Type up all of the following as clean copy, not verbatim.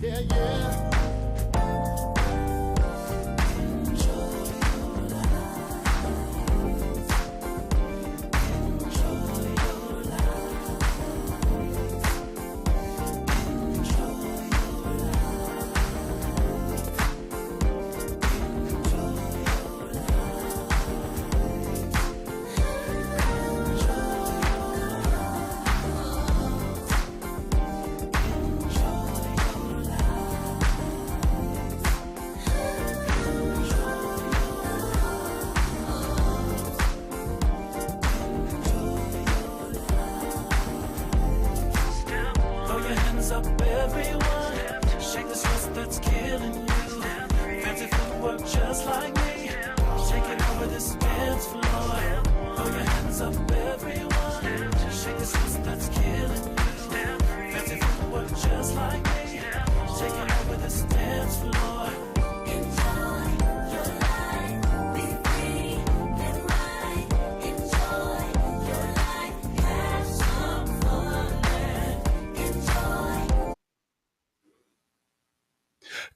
Yeah, yeah.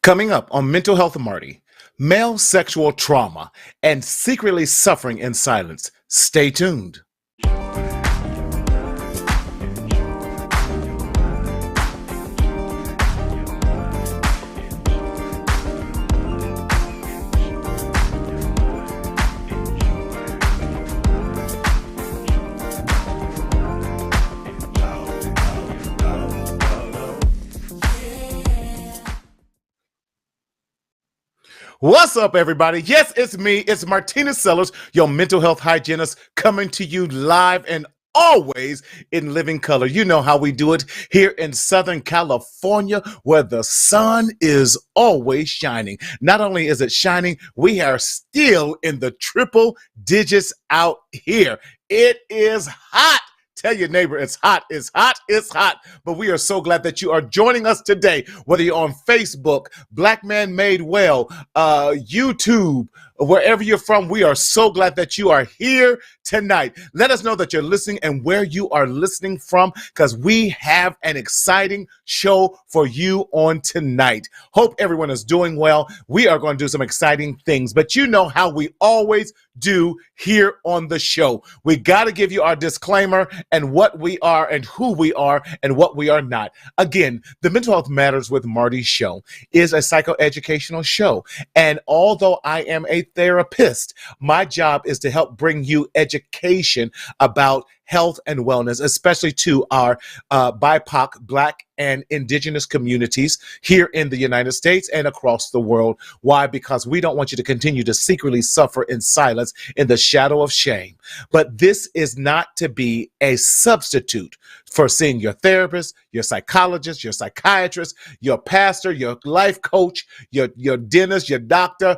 Coming up on Mental Health Marty, male sexual trauma and secretly suffering in silence. Stay tuned. What's up, everybody? Yes, it's me. It's Martina Sellers, your mental health hygienist, coming to you live and always in living color. You know how we do it here in Southern California, where the sun is always shining. Not only is it shining, we are still in the triple digits out here. It is hot. Tell your neighbor it's hot, it's hot, it's hot. But we are so glad that you are joining us today, whether you're on Facebook, Black Man Made Well, YouTube, wherever you're from. We are so glad that you are here tonight. Let us know that you're listening and where you are listening from, because we have an exciting show for you on tonight. Hope everyone is doing well. We are going to do some exciting things, but you know how we always do here on the show. We got to give you our disclaimer and what we are and who we are and what we are not. Again, the Mental Health Matters with Marty show is a psychoeducational show. And although I am a therapist, my job is to help bring you education about health and wellness, especially to our BIPOC, Black and Indigenous communities here in the United States and across the world. Why? Because we don't want you to continue to secretly suffer in silence in the shadow of shame. But this is not to be a substitute for seeing your therapist, your psychologist, your psychiatrist, your pastor, your life coach, your dentist, your doctor,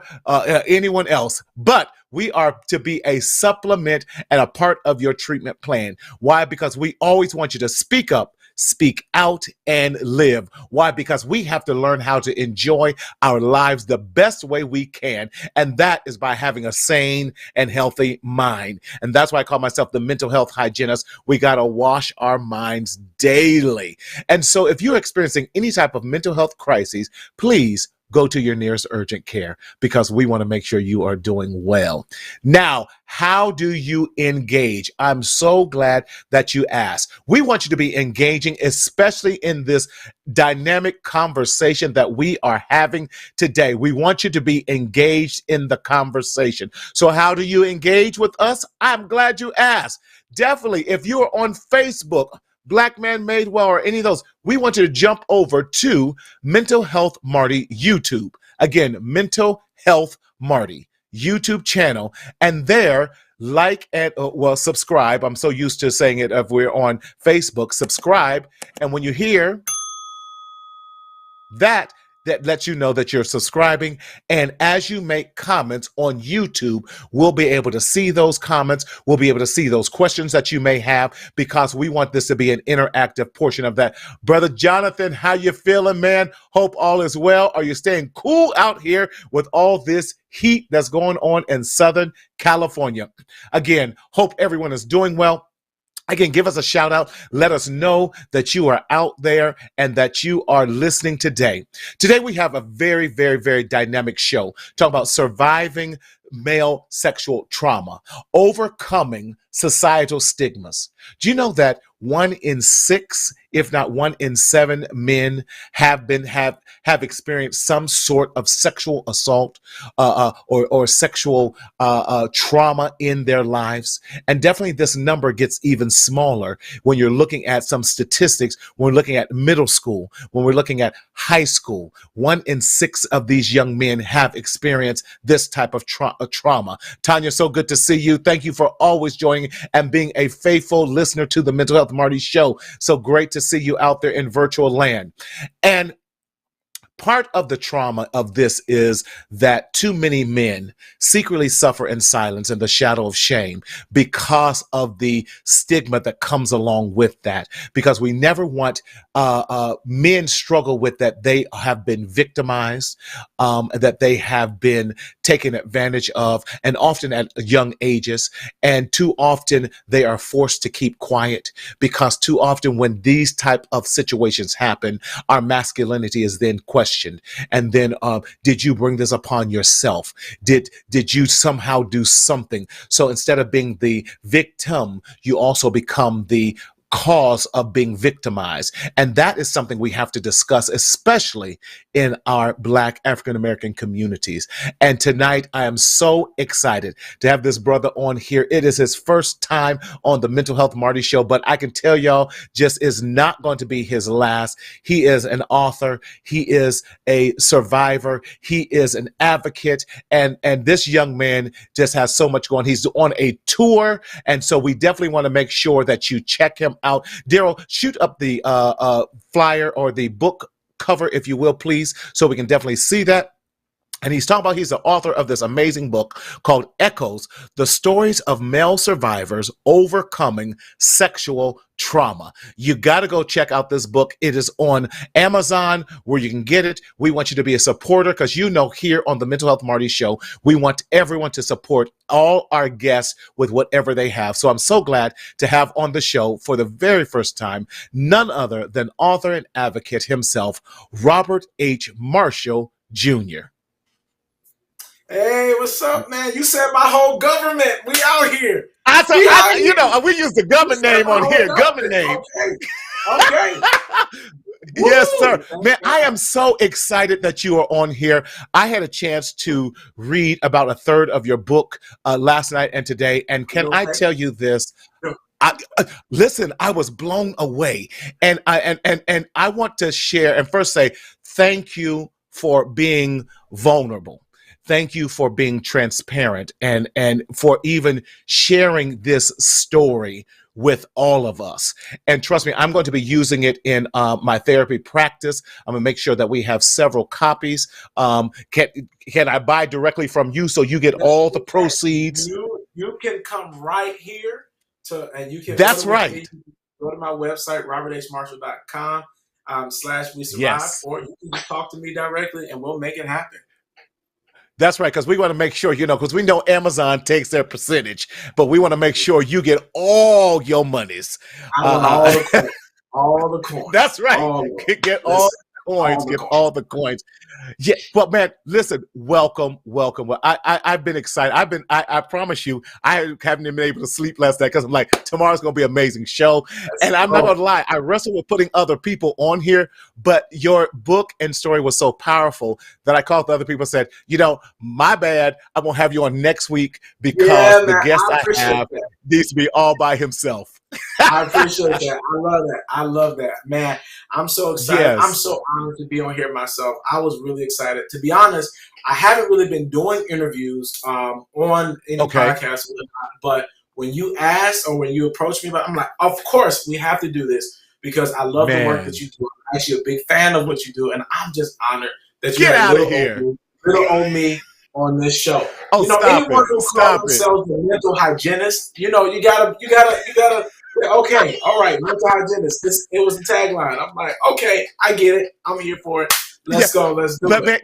anyone else. But we are to be a supplement and a part of your treatment plan. Why? Because we always want you to speak up, speak out, and live. Why? Because we have to learn how to enjoy our lives the best way we can. And that is by having a sane and healthy mind. And that's why I call myself the mental health hygienist. We got to wash our minds daily. And so if you're experiencing any type of mental health crises, please go to your nearest urgent care, because we want to make sure you are doing well. Now, how do you engage? I'm so glad that you asked. We want you to be engaging, especially in this dynamic conversation that we are having today. We want you to be engaged in the conversation. So how do you engage with us? I'm glad you asked. Definitely, if you are on Facebook, Black Man Made Well, or any of those, we want you to jump over to Mental Health Marty YouTube. Again, Mental Health Marty YouTube channel. And there, like and, subscribe. I'm so used to saying it if we're on Facebook, subscribe. And when you hear that lets you know that you're subscribing. And as you make comments on YouTube, we'll be able to see those comments. We'll be able to see those questions that you may have, because we want this to be an interactive portion of that. Brother Jonathan, how you feeling, man? Hope all is well. Are you staying cool out here with all this heat that's going on in Southern California? Again, hope everyone is doing well. Again, give us a shout out. Let us know that you are out there and that you are listening today. Today, we have a very, very, very dynamic show talking about surviving male sexual trauma, overcoming societal stigmas. Do you know that 1 in 6, if not 1 in 7 men have experienced some sort of sexual assault or sexual trauma in their lives? And definitely this number gets even smaller when you're looking at some statistics, when we're looking at middle school, when we're looking at high school. 1 in 6 of these young men have experienced this type of trauma. Tanya, so good to see you. Thank you for always joining and being a faithful listener to the Mental Health Marty Show. So great to see you out there in virtual land. And part of the trauma of this is that too many men secretly suffer in silence in the shadow of shame because of the stigma that comes along with that. Because we never want men struggle with that they have been victimized, that they have been taken advantage of, and often at young ages. And too often they are forced to keep quiet because too often when these type of situations happen, our masculinity is then questioned. And then, did you bring this upon yourself? Did you somehow do something? So instead of being the victim, you also become the cause of being victimized. And that is something we have to discuss, especially in our Black African-American communities. And tonight, I am so excited to have this brother on here. It is his first time on the Mental Health Marty Show, but I can tell y'all, just is not going to be his last. He is an author. He is a survivor. He is an advocate. And this young man just has so much going. He's on a tour. And so we definitely want to make sure that you check him out. Daryl, shoot up the flyer or the book cover, if you will, please, so we can definitely see that. And he's talking about, he's the author of this amazing book called Echoes, The Stories of Male Survivors Overcoming Sexual Trauma. You got to go check out this book. It is on Amazon where you can get it. We want you to be a supporter because you know here on the Mental Health Marty Show, we want everyone to support all our guests with whatever they have. So I'm so glad to have on the show for the very first time, none other than author and advocate himself, Robert H. Marshall Jr. Hey, what's up, man? You said my whole government. We out here. We use the government name on here. Government name. Okay. Yes, sir. Man, I am so excited that you are on here. I had a chance to read about a third of your book last night and today. And can I tell you this? Listen, I was blown away. And I want to share and first say thank you for being vulnerable. Thank you for being transparent and for even sharing this story with all of us. And trust me, I'm going to be using it in my therapy practice. I'm going to make sure that we have several copies. Can I buy directly from you so you get all the proceeds? You can come right here and you can. That's right. Go to my website, roberthmarshall.com /we survive, yes. Or you can just talk to me directly and we'll make it happen. That's right, because we want to make sure, because we know Amazon takes their percentage, but we want to make sure you get all your monies. All the coins. That's right. Get all the coins. Yeah, but man, listen, welcome. Well, I've been excited. I promise you, I haven't been able to sleep last night because I'm like, tomorrow's going to be an amazing show. And I'm not going to lie, I wrestled with putting other people on here, but your book and story was so powerful that I called the other people and said, my bad, I'm going to have you on next week because the guest I have needs to be all by himself. I appreciate that. I love that. Man, I'm so excited. Yes. I'm so honored to be on here myself. I was really excited. To be honest, I haven't really been doing interviews on any podcast, but when you asked or when you approached me, I'm like, of course, we have to do this because I love the work that you do. I'm actually a big fan of what you do, and I'm just honored that you have little old me on this show. Anyone who calls themselves a mental hygienist, you gotta. Okay, all right, mental hygienist. It was the tagline. I'm like, okay, I get it. I'm here for it. Let's go. Let's do it. Man,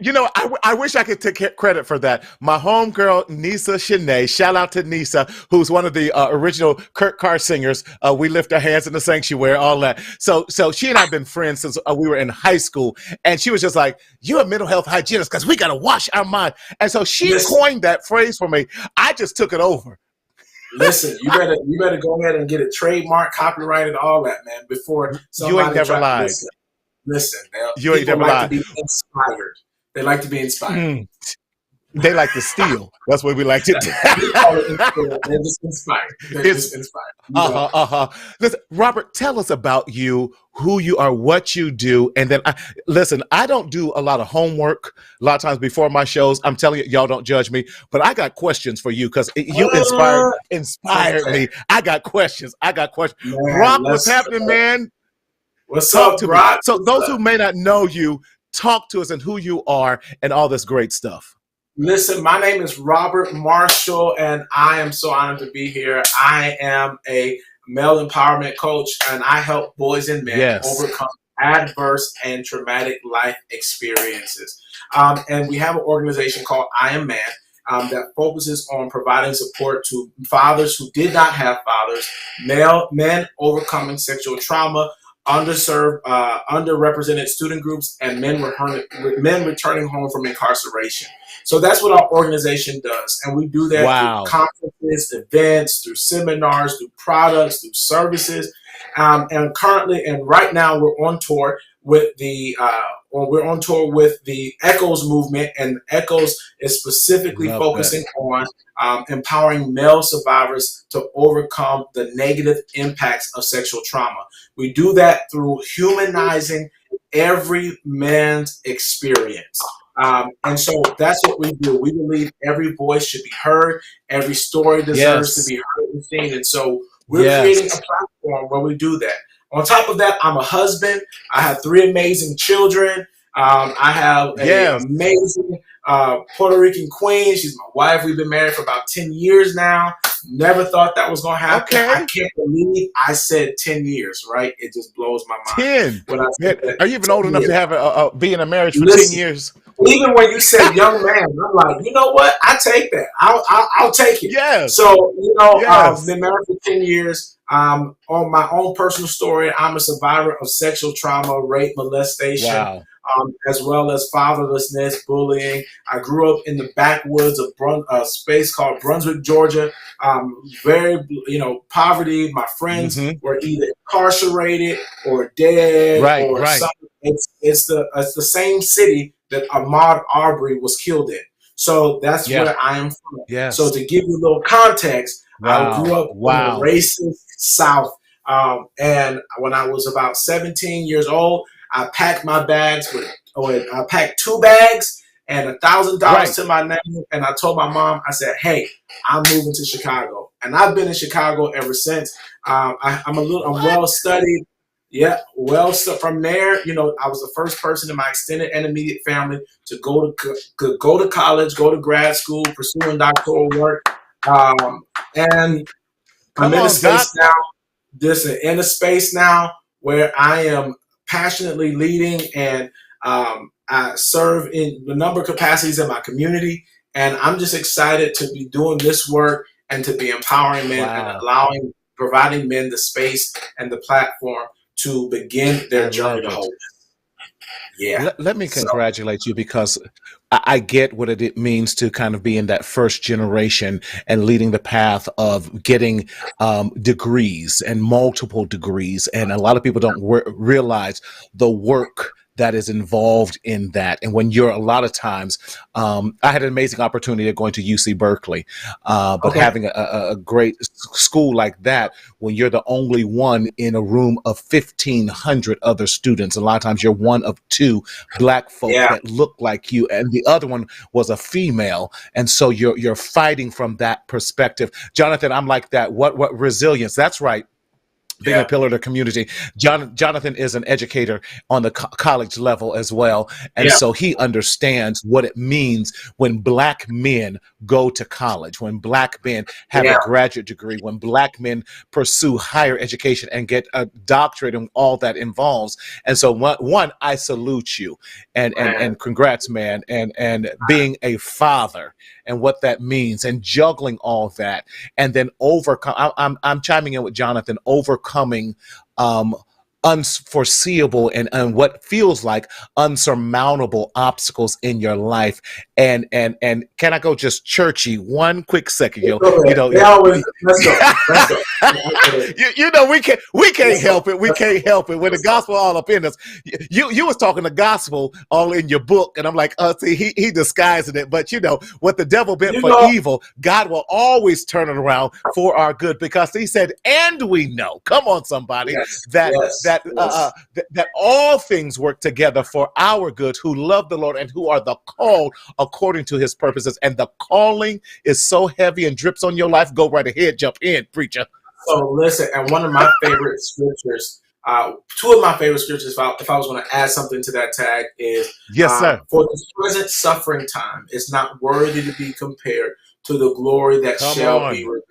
I wish I could take credit for that. My homegirl, Nisa Shanae, shout out to Nisa, who's one of the original Kurt Carr singers. We lift our hands in the sanctuary, all that. So she and I have been friends since we were in high school. And she was just like, you're a mental health hygienist because we got to wash our mind. And so she coined that phrase for me. I just took it over. Listen, you better go ahead and get it trademark, copyrighted, all that, man, before somebody you ain't never lied. Listen, you ain't never lied. To be inspired. They like to be inspired. They like to steal. That's what we like to do. They're just inspired. Just inspired. Listen, Robert, tell us about you, who you are, what you do. And then, I don't do a lot of homework. A lot of times before my shows, I'm telling you, y'all don't judge me, but I got questions for you because you inspired me. I got questions. Man, Brock, what's happening, man? What's up, Brock? So those who may not know you, talk to us and who you are and all this great stuff. Listen, my name is Robert Marshall, and I am so honored to be here. I am a male empowerment coach, and I help boys and men overcome adverse and traumatic life experiences. And we have an organization called I Am Man that focuses on providing support to fathers who did not have fathers, men overcoming sexual trauma, underserved, underrepresented student groups, and men returning home from incarceration. So that's what our organization does. And we do that through conferences, events, through seminars, through products, through services. And right now we're on tour with the Echoes movement, and Echoes is specifically focusing on empowering male survivors to overcome the negative impacts of sexual trauma. We do that through humanizing every man's experience. And so that's what we do. We believe every voice should be heard. Every story deserves to be heard and seen. And so we're creating a platform where we do that. On top of that, I'm a husband. I have 3 amazing children. I have an amazing Puerto Rican queen. She's my wife. We've been married for about 10 years now. Never thought that was going to happen. Okay. I can't believe I said 10 years, right? It just blows my mind. 10? Are you even old enough to have be in a marriage for 10 years? Even when you said young man, I'm like, you know what? I take that. I'll take it. Yes. So, I've been married for 10 years. On my own personal story, I'm a survivor of sexual trauma, rape, molestation, as well as fatherlessness, bullying. I grew up in the backwoods of a space called Brunswick, Georgia. Very, poverty. My friends were either incarcerated or dead or something. It's the same city that Ahmaud Arbery was killed in. So that's where I am from. Yes. So to give you a little context, I grew up in the racist South. And when I was about 17 years old, I packed my bags I packed 2 bags and $1,000 to my name. And I told my mom, I said, hey, I'm moving to Chicago. And I've been in Chicago ever since. I'm well studied. Yeah, well, so from there, I was the first person in my extended and immediate family to go to college, go to grad school, pursuing doctoral work, and I'm in a space now where I am passionately leading, and I serve in a number of capacities in my community, and I'm just excited to be doing this work and to be empowering men and providing men the space and the platform to begin their journey to wholeness. Yeah. Let me congratulate you, because I get what it means to kind of be in that first generation and leading the path of getting degrees and multiple degrees. And a lot of people don't realize the work that is involved in that. And when you're a lot of times, I had an amazing opportunity of going to UC Berkeley, but having a great school like that, when you're the only one in a room of 1,500 other students, a lot of times you're one of 2 Black folk that look like you, and the other one was a female. And so you're fighting from that perspective. Jonathan, I'm like that. What resilience? That's right. being a pillar of the community. Jonathan is an educator on the college level as well. And so he understands what it means when Black men go to college, when Black men have a graduate degree, when Black men pursue higher education and get a doctorate and all that involves. And so one, I salute you and congrats, man. And being a father and what that means and juggling all that and then overcome. I'm chiming in with Jonathan, overcoming unforeseeable and what feels like unsurmountable obstacles in your life. And can I go just churchy one quick second? Let's go. We can't help it. We can't help it. When the gospel all up in us, you was talking the gospel all in your book, and I'm like, see, he disguising it. But what the devil meant for evil, God will always turn it around for our good, because he said, and we know, come on, somebody, that all things work together for our good, who love the Lord and who are the called according to his purposes. And the calling is so heavy and drips on your life. Go right ahead, jump in, preacher. So listen, and one of my favorite scriptures, two of my favorite scriptures, if I was going to add something to that tag, is sir. For the present suffering time is not worthy to be compared to the glory that shall be revealed.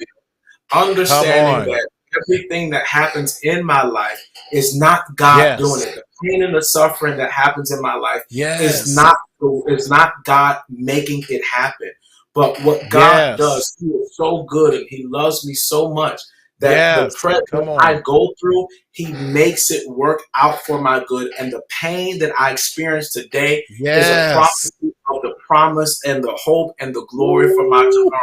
Understanding that everything that happens in my life is not God doing it. The pain and the suffering that happens in my life is not God making it happen. But what God does, he is so good and he loves me so much that the present I go through, he makes it work out for my good. And the pain that I experience today is a prophecy of the promise and the hope and the glory for my tomorrow.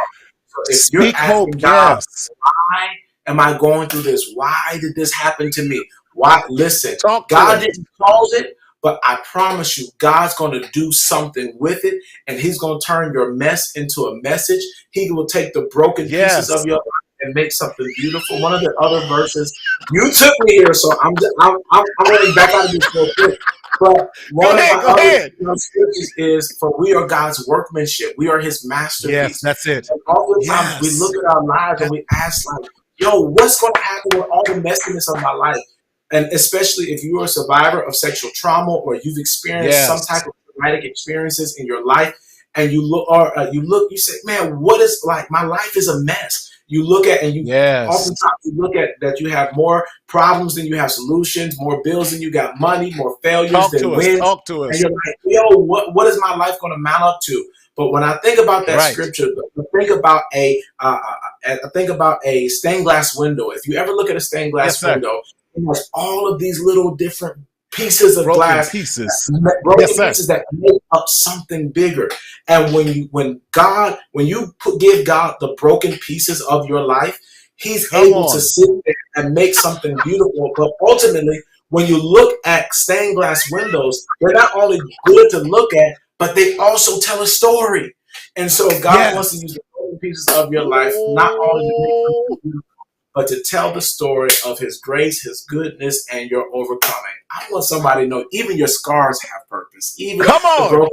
So if you're asking God, why am I going through this? Why did this happen to me? Why? Listen, God didn't cause it, but I promise you, God's going to do something with it, and he's going to turn your mess into a message. He will take the broken pieces of your life and make something beautiful. One of the other verses, you took me here, so I'm running back out of this real quick. But one of my other scriptures is, for we are God's workmanship. We are his masterpiece. Yes, that's it. And all the time we look at our lives and we ask, like, yo, what's going to happen with all the messiness of my life? And especially if you're a survivor of sexual trauma or you've experienced some type of traumatic experiences in your life, and you you say, man, what is, like, my life is a mess. You look at, and oftentimes you look at that you have more problems than you have solutions, more bills than you got money, more failures than wins. Talk to us. And you're like, yo, what is my life going to mount up to? But when I think about that scripture, I think about a stained glass window. If you ever look at a stained glass window, it has all of these little different pieces of glass, pieces that make up something bigger. And when you give God the broken pieces of your life, he's able to sit there and make something beautiful. But ultimately, when you look at stained glass windows, they're not only good to look at, but they also tell a story. And so God wants to use the broken pieces of your life, not only to make something beautiful, but to tell the story of his grace, his goodness, and your overcoming. I want somebody to know even your scars have purpose. Even come on.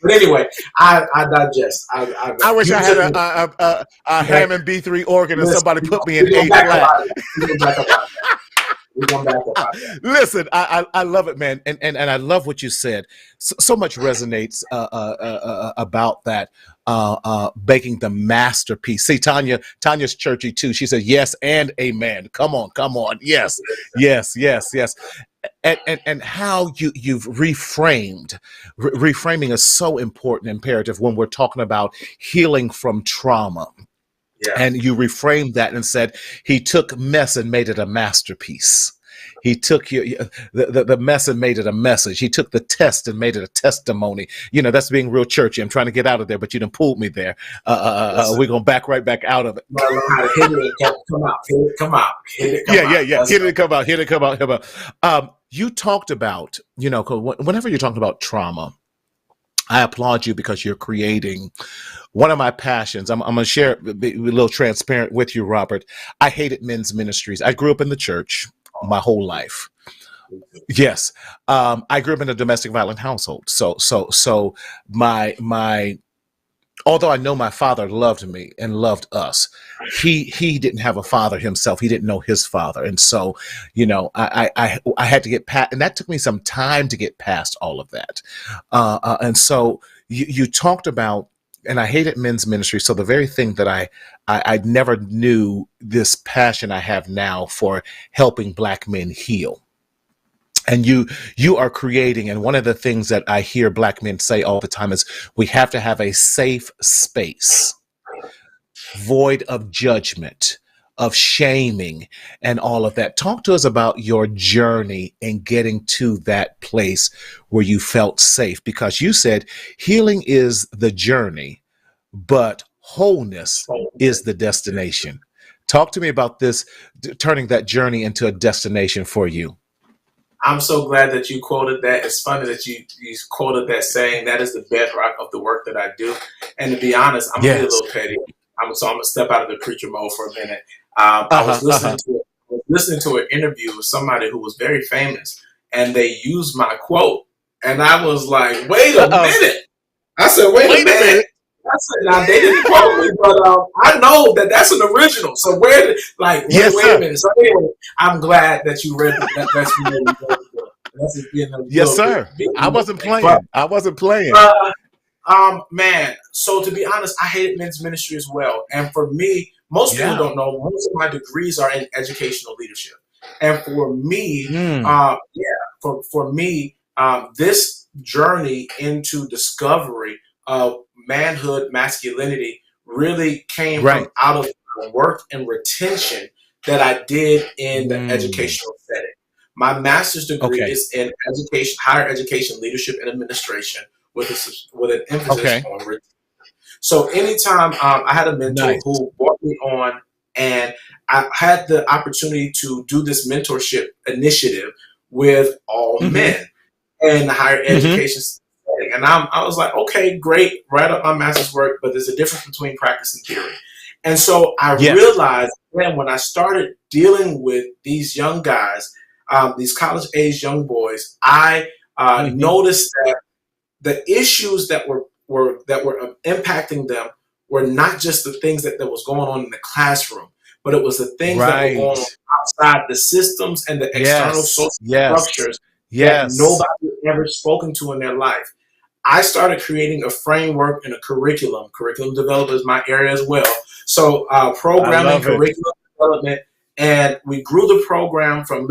But anyway, I digest. I wish I had a Hammond B3 organ and somebody put me in A flat. Listen, I love it, man, and I love what you said. So much resonates about that. Making the masterpiece. See, Tanya's churchy too. She said yes and amen. Come on. Yes. And how you've reframed. Reframing is so important, imperative when we're talking about healing from trauma. And you reframed that and said, he took mess and made it a masterpiece. He took the mess and made it a message. He took the test and made it a testimony. That's being real churchy. I'm trying to get out of there, but you done pulled me there. We're going to back right back out of it. Come out. Hit it, come out. You talked about, whenever you're talking about trauma, I applaud you because you're creating one of my passions. I'm going to share, be a little transparent with you, Robert. I hated men's ministries. I grew up in the church my whole life. Yes. I grew up in a domestic violent household. So my although I know my father loved me and loved us, he didn't have a father himself. He didn't know his father, and so, I had to get past, and that took me some time to get past all of that. And so you talked about, and I hated men's ministry. So the very thing that I never knew this passion I have now for helping Black men heal. And you are creating, and one of the things that I hear Black men say all the time is we have to have a safe space, void of judgment, of shaming, and all of that. Talk to us about your journey in getting to that place where you felt safe, because you said healing is the journey, but wholeness is the destination. Talk to me about this, turning that journey into a destination for you. I'm so glad that you quoted that. It's funny that you quoted that saying. That is the bedrock of the work that I do. And to be honest, I'm gonna be a little petty. I'm gonna step out of the preacher mode for a minute. I was listening to an interview with somebody who was very famous, and they used my quote, and I was like, "Wait a minute!" I said, "Wait a minute." I said, "Now they didn't quote me, but I know that that's an original. So wait a minute." So anyway, I'm glad that you read that. That's yes, sir. I wasn't playing. Man. So to be honest, I hated men's ministry as well. And for me, most people don't know, most of my degrees are in educational leadership. And for me, for me, this journey into discovery of manhood, masculinity really came from out of the work and retention that I did in the educational setting. My master's degree is in education, higher education, leadership, and administration, with an emphasis on retention. So anytime I had a mentor who brought me on, and I had the opportunity to do this mentorship initiative with all men in the higher education setting. And I was like, okay, great, write up my master's work, but there's a difference between practice and theory. And so I realized then when I started dealing with these young guys, these college-age young boys, I noticed that the issues that were impacting them were not just the things that was going on in the classroom, but it was the things that were going on outside the systems and the external social structures that nobody ever spoken to in their life. I started creating a framework and a curriculum. Curriculum development is my area as well. So programming, curriculum development, and we grew the program from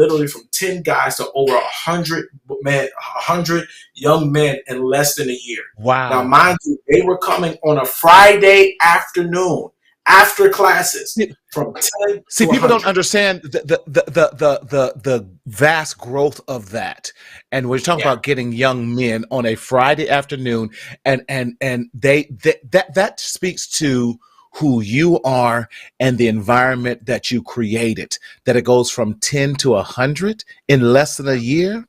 10 guys to over 100 young men in less than a year. Wow. Now, mind you, they were coming on a Friday afternoon after classes from 10 See, to people 100. don't understand the vast growth of that. And we're talking about getting young men on a Friday afternoon, and that speaks to who you are and the environment that you created, that it goes from 10 to 100 in less than a year.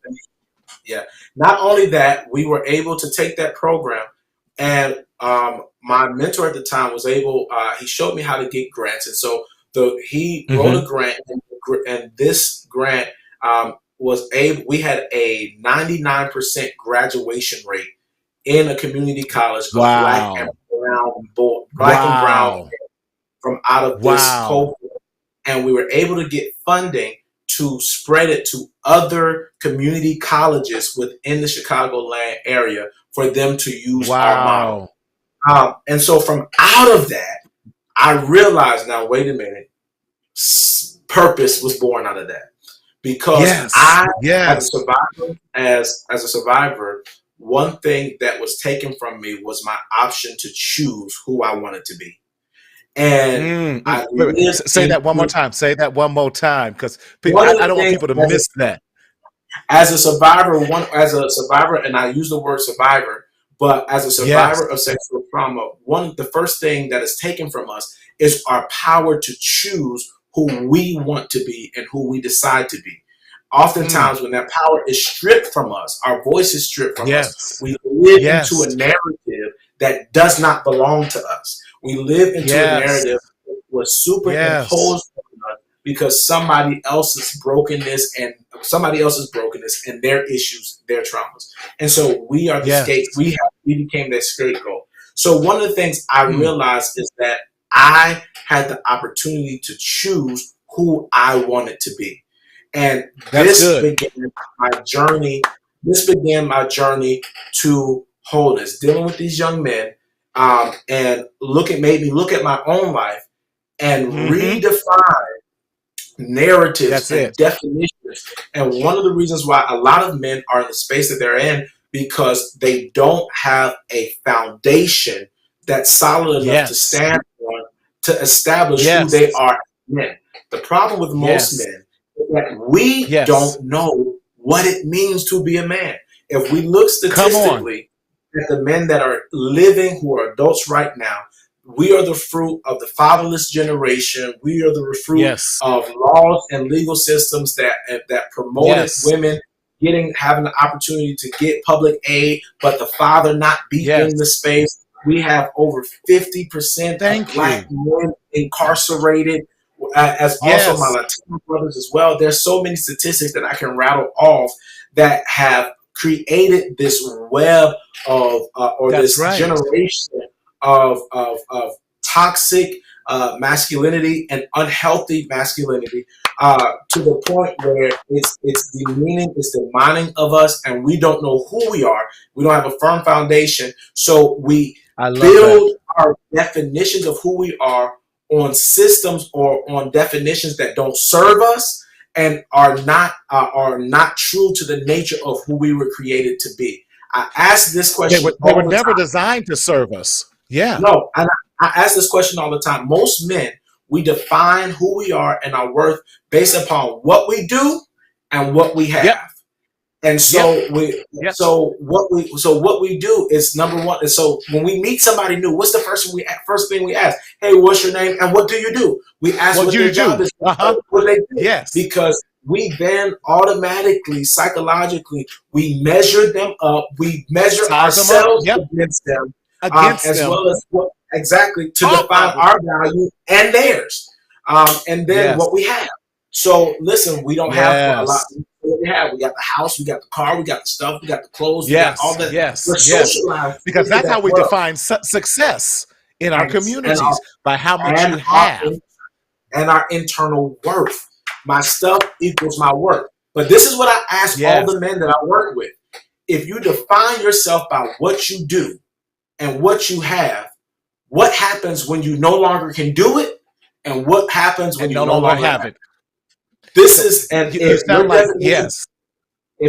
Yeah. Not only that, we were able to take that program, and my mentor at the time was able, he showed me how to get grants. And so he wrote a grant, and this grant we had a 99% graduation rate in a community college of Black and brown from out of this cohort. And we were able to get funding to spread it to other community colleges within the Chicagoland area for them to use our model. And so from out of that, I realized, now, wait a minute, purpose was born out of that. Because as a survivor, one thing that was taken from me was my option to choose who I wanted to be. And say that one more time. Say that one more time, because I don't want people to miss that. As a survivor, and I use the word survivor, but as a survivor of sexual trauma, the first thing that is taken from us is our power to choose who we want to be and who we decide to be. Oftentimes, when that power is stripped from us, our voice is stripped from us, we live into a narrative that does not belong to us. We live into a narrative that was superimposed on us because somebody else's brokenness and their issues, their traumas. And so we are the we became that scapegoat. So one of the things I realized is that I had the opportunity to choose who I wanted to be. And this began my journey. This began my journey to wholeness, dealing with these young men, and made me look at my own life and redefine narratives and definitions. And one of the reasons why a lot of men are in the space that they're in, because they don't have a foundation that's solid enough to stand on to establish who they are as men. The problem with most men is that we don't know what it means to be a man. If we look statistically at the men that are living, who are adults right now, we are the fruit of the fatherless generation. We are the fruit of laws and legal systems that promoted women having the opportunity to get public aid, but the father not be in the space. We have over 50% of Black men incarcerated, as also my Latino brothers as well. There's so many statistics that I can rattle off that have created this web of generation of toxic masculinity and unhealthy masculinity, to the point where it's demeaning, it's demanding of us, and we don't know who we are. We don't have a firm foundation, so we build our definitions of who we are on systems or on definitions that don't serve us and are not true to the nature of who we were created to be. I ask this question. They were never designed to serve us. Yeah. No, and I ask this question all the time. Most men, we define who we are and our worth based upon what we do and what we have. And so what we do is number one. And so when we meet somebody new, what's the first thing we ask? Hey, what's your name and what do you do? We ask what their job is. What they do. Yes. Because we then automatically, psychologically, we measure them up. We measure ourselves against them. Well as to define our value and theirs, and then what we have. So listen, we don't have a lot. What we have, we got the house, we got the car, we got the stuff, we got the clothes, we got all that. We're socialized because that's how we define success in our communities, by how much you have and our internal worth. My stuff equals my worth. But this is what I ask all the men that I work with: if you define yourself by what you do and what you have, what happens when you no longer can do it, and what happens when you no longer have it? This is, and if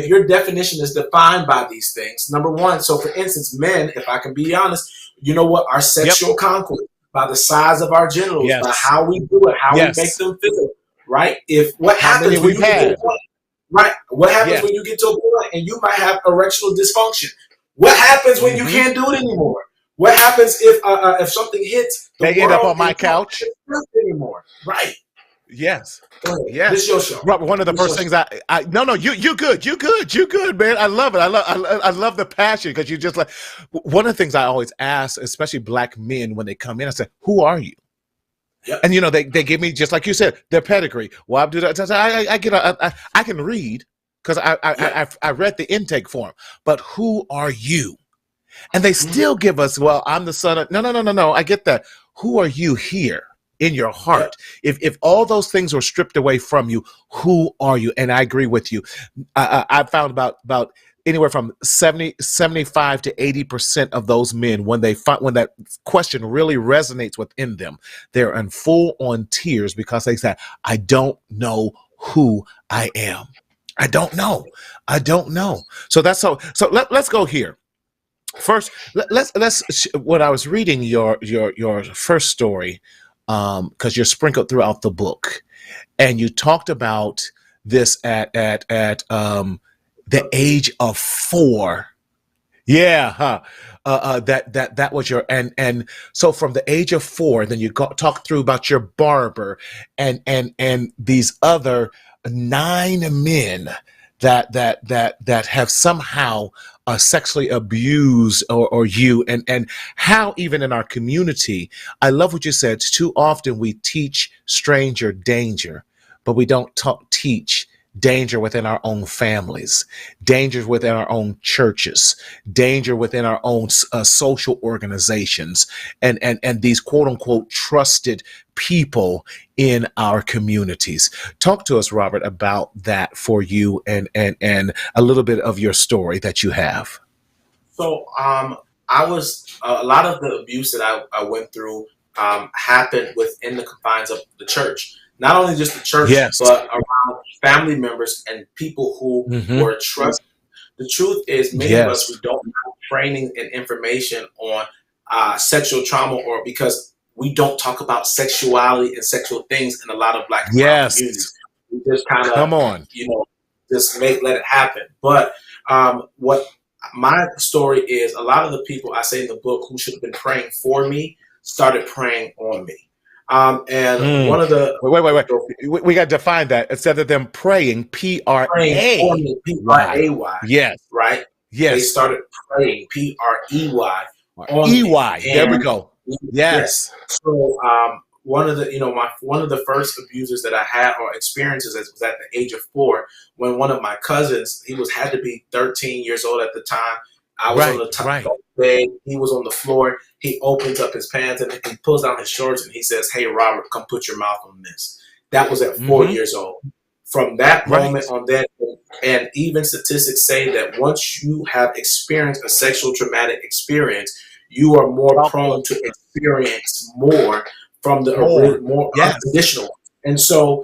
your definition is defined by these things, number one. So, for instance, men, if I can be honest, you know what? Our sexual conquest, by the size of our genitals, by how we do it, how we make them feel, right? What happens when you get to a point? Right? What happens when you get to a point and you might have erectile dysfunction? What happens when you can't do it anymore? What happens if something hits? They end up on my couch anymore, right? Yes. Yes. This is your show. Robert, one of the first things you good, man. I love it. I love the passion, because you just one of the things I always ask, especially Black men when they come in, I say, who are you? Yep. And they give me, just like you said, their pedigree. Well, I do that. I can read, because I read the intake form, but who are you? And they still give us, well, I'm the son of, no. I get that. Who are you here in your heart? If all those things were stripped away from you, who are you? And I agree with you. I found about anywhere from 75 to 80% of those men, when that question really resonates within them, they're in full on tears, because they say, I don't know who I am. I don't know. So let's go here. First, let's. When I was reading your first story, because you're sprinkled throughout the book, and you talked about this at the age of 4. That was your and so from the age of 4, then you talk through about your barber and these other 9 men that have somehow sexually abused or you, and how even in our community, I love what you said. Too often we teach stranger danger, but we don't teach danger within our own families, danger within our own churches, danger within our own social organizations, and these quote unquote trusted people in our communities. Talk to us, Robert, about that for you, and a little bit of your story that you have. So, I was a lot of the abuse that I went through happened within the confines of the church. Not only just the church, Yes. but around family members and people who were trusted. The truth is, many of us, we don't have training and information on sexual trauma, or because we don't talk about sexuality and sexual things in a lot of Black and brown communities. We just kind of, just let it happen. But what my story is, a lot of the people I say in the book who should have been praying for me started praying on me. And one of the wait. We got to define that. Instead of them praying, P-R-A-Y. P-R-A-Y. Yes. Right? Yes. They started praying, P-R-E-Y. E-Y. There we go. Yes. So one of the first abusers that I had, or experiences, was at the age of 4, when one of my cousins, had to be 13 years old at the time. I was on the top of the bed. He was on the floor. He opens up his pants and he pulls down his shorts and he says, "Hey, Robert, come put your mouth on this." That was at 4 years old. From that moment on, that, and even statistics say that once you have experienced a sexual traumatic experience, you are more prone to experience more from the more unconditional. And so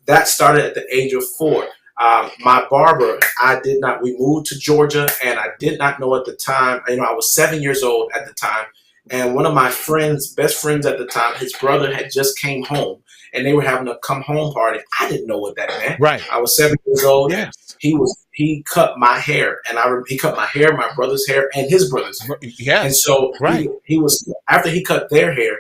that started at the age of 4. My barber, we moved to Georgia, and I did not know at the time, I was 7 years old at the time. And one of my best friends at the time, his brother had just came home, and they were having a come home party. I didn't know what that meant. Right. I was 7 years old. Yes. He cut my hair, and he cut my hair, my brother's hair, and his brother's hair. Yes. And so he was, after he cut their hair,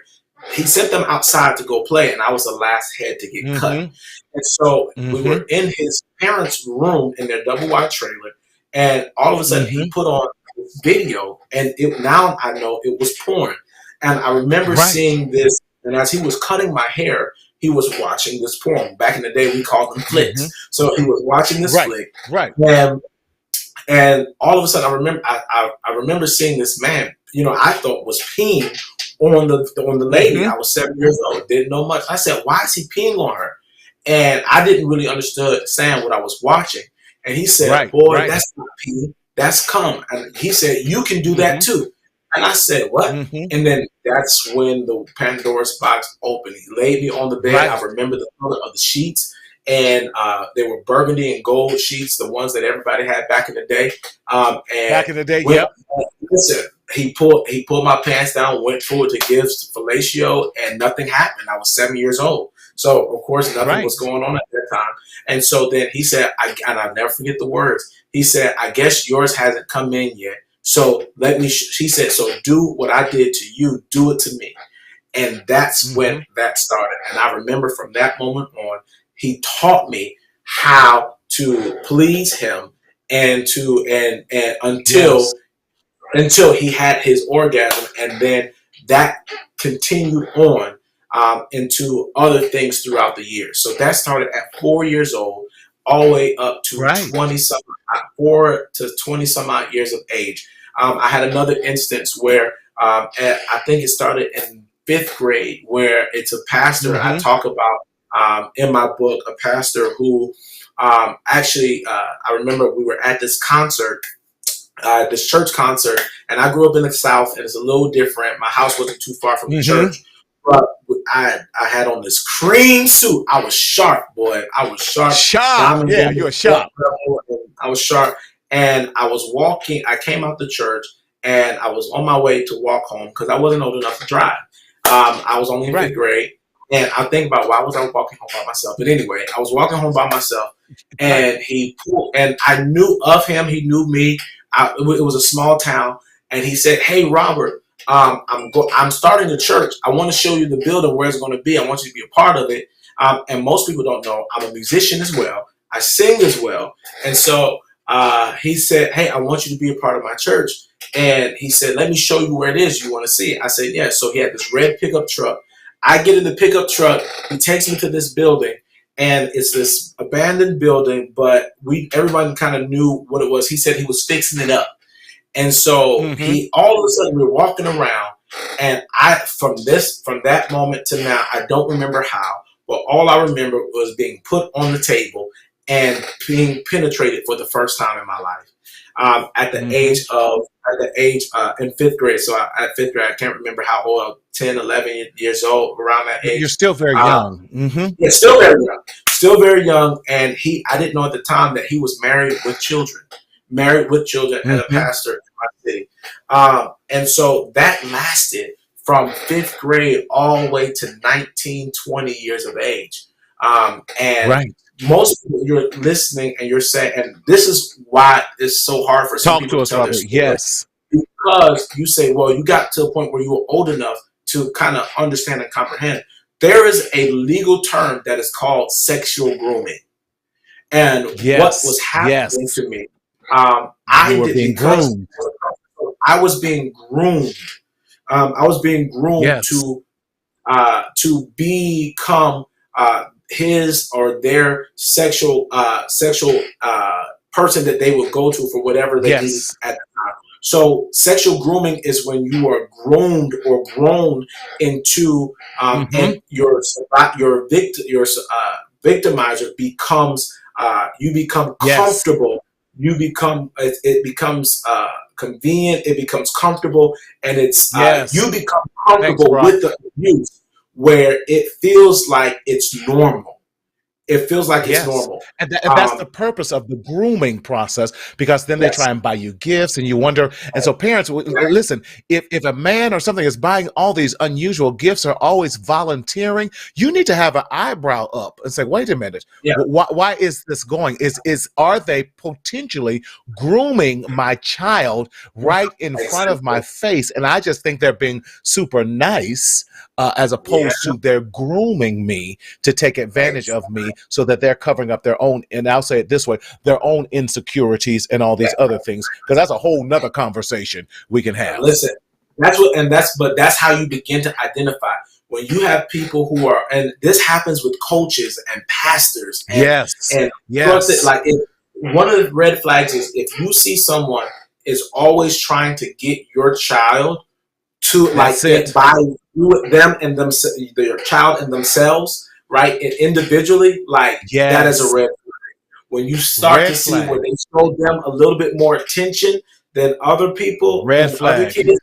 he sent them outside to go play, and I was the last head to get cut. And so we were in his parents' room in their double wide trailer, and all of a sudden he put on this video, and now I know it was porn. And I remember seeing this, and as he was cutting my hair, he was watching this porn. Back in the day, we called them flicks. So he was watching this flick. Right. And all of a sudden, I remember seeing this man, I thought was peeing on the lady. I was 7 years old, didn't know much. I said, "Why is he peeing on her?" And I didn't really understand what I was watching. And he said, "Boy, that's not pee, that's cum." And he said, "You can do that too." And I said, "What?" And then that's when the Pandora's box opened. He laid me on the bed. I remember the color of the sheets, and they were burgundy and gold sheets, the ones that everybody had back in the day. And back in the day, listen, he pulled my pants down, went forward to give fellatio, and nothing happened. I was 7 years old. So, of course, nothing was going on at that time. And so then he said, and I'll never forget the words. He said, "I guess yours hasn't come in yet. So let me," he said, "so do what I did to you, do it to me." And that's when that started. And I remember from that moment on, he taught me how to please him and until he had his orgasm. And then that continued on into other things throughout the years. So that started at 4 years old, all the way up to 4 to 20 some odd years of age. I had another instance where I think it started in 5th grade, where it's a pastor I talk about in my book, a pastor who I remember we were at this concert, this church concert, and I grew up in the South, and it's a little different. My house wasn't too far from the church. But I had on this cream suit. I was sharp, boy. I was sharp. Yeah, you were sharp. I was sharp. And I was walking. I came out the church, and I was on my way to walk home because I wasn't old enough to drive. I was only in 5th grade. And I think about, why was I walking home by myself? But anyway, I was walking home by myself, and he pulled, and I knew of him. He knew me. It was a small town. And he said, "Hey, Robert, I'm starting a church. I want to show you the building where it's going to be. I want you to be a part of it." And most people don't know I'm a musician as well. I sing as well. And so he said, "Hey, I want you to be a part of my church." And he said, "Let me show you where it is. You want to see it?" I said, "Yeah." So he had this red pickup truck. I get in the pickup truck. He takes me to this building. and it's this abandoned building, but everybody kind of knew what it was. He said he was fixing it up. And so he all of a sudden we're walking around, and from that moment to now, I don't remember how, but all I remember was being put on the table and being penetrated for the first time in my life. At the age in fifth grade. So at fifth grade, I can't remember how old, 10, 11 years old, around that age. You're still very young. Yeah, still very young. Still very young. And I didn't know at the time that he was married with children and a pastor in my city. And so that lasted from fifth grade all the way to 19, 20 years of age. And most people, you're listening and you're saying, and this is why it's so hard for some people to tell their story. Yes. Because you say, well, you got to a point where you were old enough to kind of understand and comprehend. There is a legal term that is called sexual grooming. And what was happening to me, I was being groomed. I was being groomed to become his or their sexual person that they would go to for whatever they need at the time. So sexual grooming is when you are groomed or grown into, and your victimizer becomes, you become comfortable. You become, it becomes convenient. It becomes comfortable, and it's you become comfortable with the abuse, where it feels like it's normal. It feels like it's normal. And that's the purpose of the grooming process, because then they try and buy you gifts and you wonder. And so parents, listen, if a man or something is buying all these unusual gifts or always volunteering, you need to have an eyebrow up and say, wait a minute, why is this going? Are they potentially grooming my child right in front of my face? And I just think they're being super nice, as opposed to they're grooming me to take advantage of me, so that they're covering up their own, and I'll say it this way, their own insecurities and all these other things, because that's a whole nother conversation we can have. Listen, that's how you begin to identify when you have people who are, and this happens with coaches and pastors. And like one of the red flags is if you see someone is always trying to get your child to by them and their child and themselves, right, and individually, that is a red flag. When you start to see where they show them a little bit more attention than other people, other kids,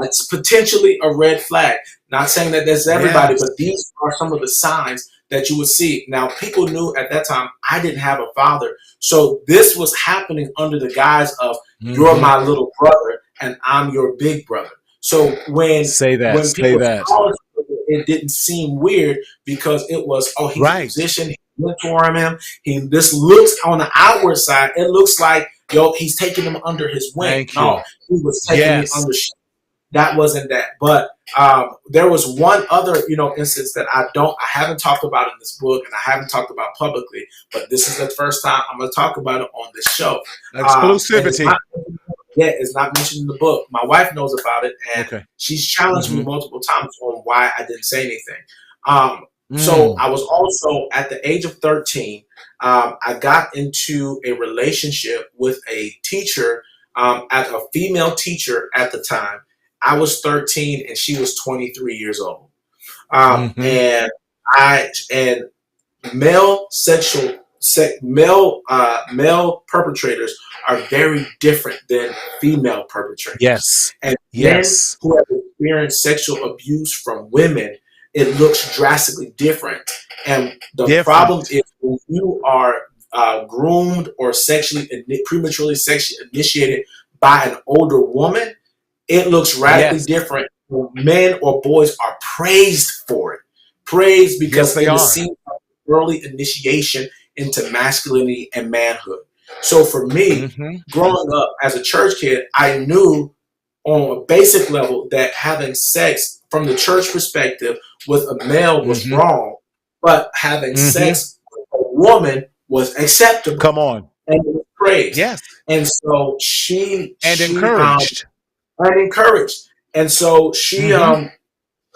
that's potentially a red flag. Not saying that that's everybody, but these are some of the signs that you would see. Now, people knew at that time I didn't have a father, so this was happening under the guise of you're my little brother and I'm your big brother. So when people it didn't seem weird, because it was, he's a musician, he's mentoring him. This looks on the outward side, it looks like, he's taking him under his wing. He was taking me under. That wasn't that. But there was one other, instance that I haven't talked about in this book, and I haven't talked about publicly, but this is the first time I'm going to talk about it on this show. Exclusivity. It's not mentioned in the book. My wife knows about it, and she's challenged me multiple times on why I didn't say anything. So I was also, at the age of 13, I got into a relationship with a teacher, at a female teacher at the time. I was 13 and she was 23 years old. And male perpetrators are very different than female perpetrators. And men who have experienced sexual abuse from women, it looks drastically different. And the problem is when you are groomed or prematurely sexually initiated by an older woman, it looks radically different when men or boys are praised for it. Praised because they are seen early initiation into masculinity and manhood. So for me, growing up as a church kid, I knew on a basic level that having sex from the church perspective with a male was wrong, but having sex with a woman was acceptable. Come on. And it was praised. And so she encouraged. And so she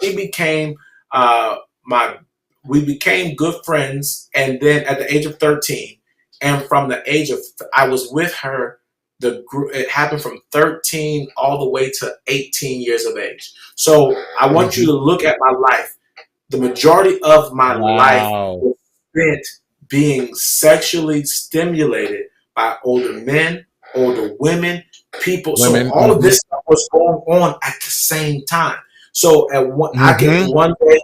became my we became good friends, and then at the age of 13, and from the age of I was with her. It happened from 13 all the way to 18 years of age. So I want you to look at my life. The majority of my life was spent being sexually stimulated by older men, older women, people. So all of this stuff was going on at the same time. So I could one day,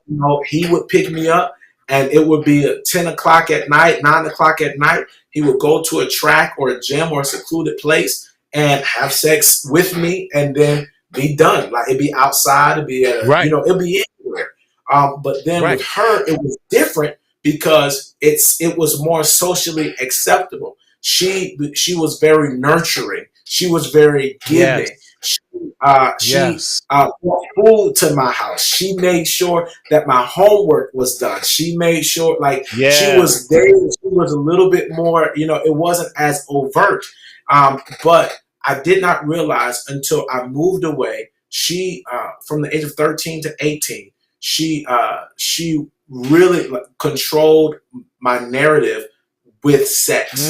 he would pick me up, and it would be at 10 o'clock at night, 9 o'clock at night. He would go to a track or a gym or a secluded place and have sex with me, and then be done. Like, it'd be outside, it'd be it'd be anywhere. But then with her, it was different because it was more socially acceptable. She was very nurturing. She was very giving. She brought food to my house. She made sure that my homework was done. She made sure, she was there. She was a little bit more, it wasn't as overt. But I did not realize until I moved away. She, from the age of 13 to 18, she really controlled my narrative with sex.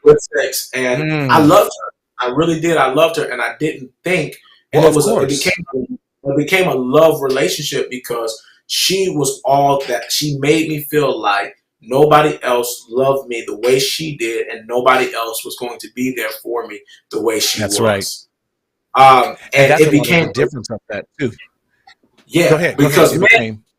With sex, and I loved her. I really did. I loved her, and I didn't think. And it became a love relationship because she was all that. She made me feel like nobody else loved me the way she did, and nobody else was going to be there for me the way she was. That's right. And that's it became the difference of that too. Yeah, go ahead. Because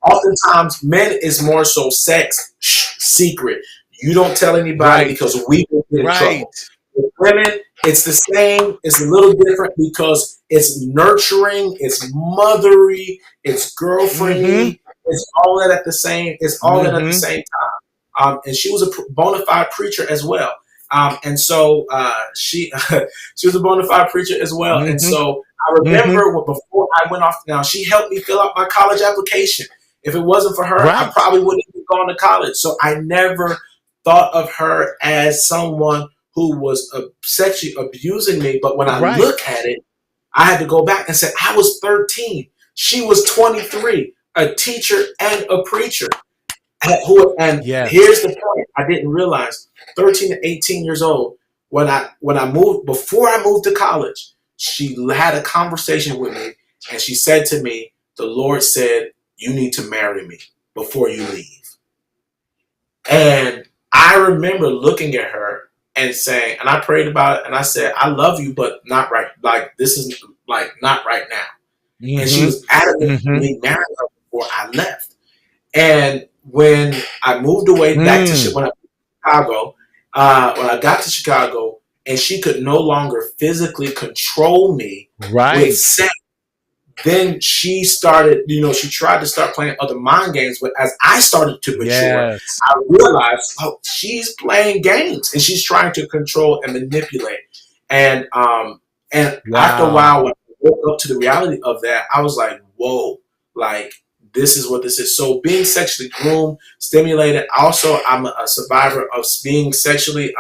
oftentimes men is more so sex secret. You don't tell anybody because we will get in trouble. With women, it's the same. It's a little different because it's nurturing, it's mothery, it's girlfriendly. It's all that at the same. It's all that at the same time. And she was a bona fide preacher as well. And so she was a bona fide preacher as well. And so I remember before I went off. Now she helped me fill out my college application. If it wasn't for her, I probably wouldn't have gone to college. So I never thought of her as someone who was sexually abusing me. But when I look at it, I had to go back and say, I was 13. She was 23, a teacher and a preacher. Here's the point. I didn't realize 13 to 18 years old, when I moved, before I moved to college, she had a conversation with me, and she said to me, the Lord said, you need to marry me before you leave. And I remember looking at her and saying, and I prayed about it, and I said, I love you, but not right. Like, this is not right now. And she was adamant to me marrying her before I left. And when I moved away back to Chicago, when I got to Chicago, and she could no longer physically control me with sex, then she started, she tried to start playing other mind games. But as I started to mature, I realized, she's playing games and she's trying to control and manipulate. And after a while, when I woke up to the reality of that, I was like, whoa, like, this is what this is. So being sexually groomed, stimulated. Also, I'm a survivor of being sexually,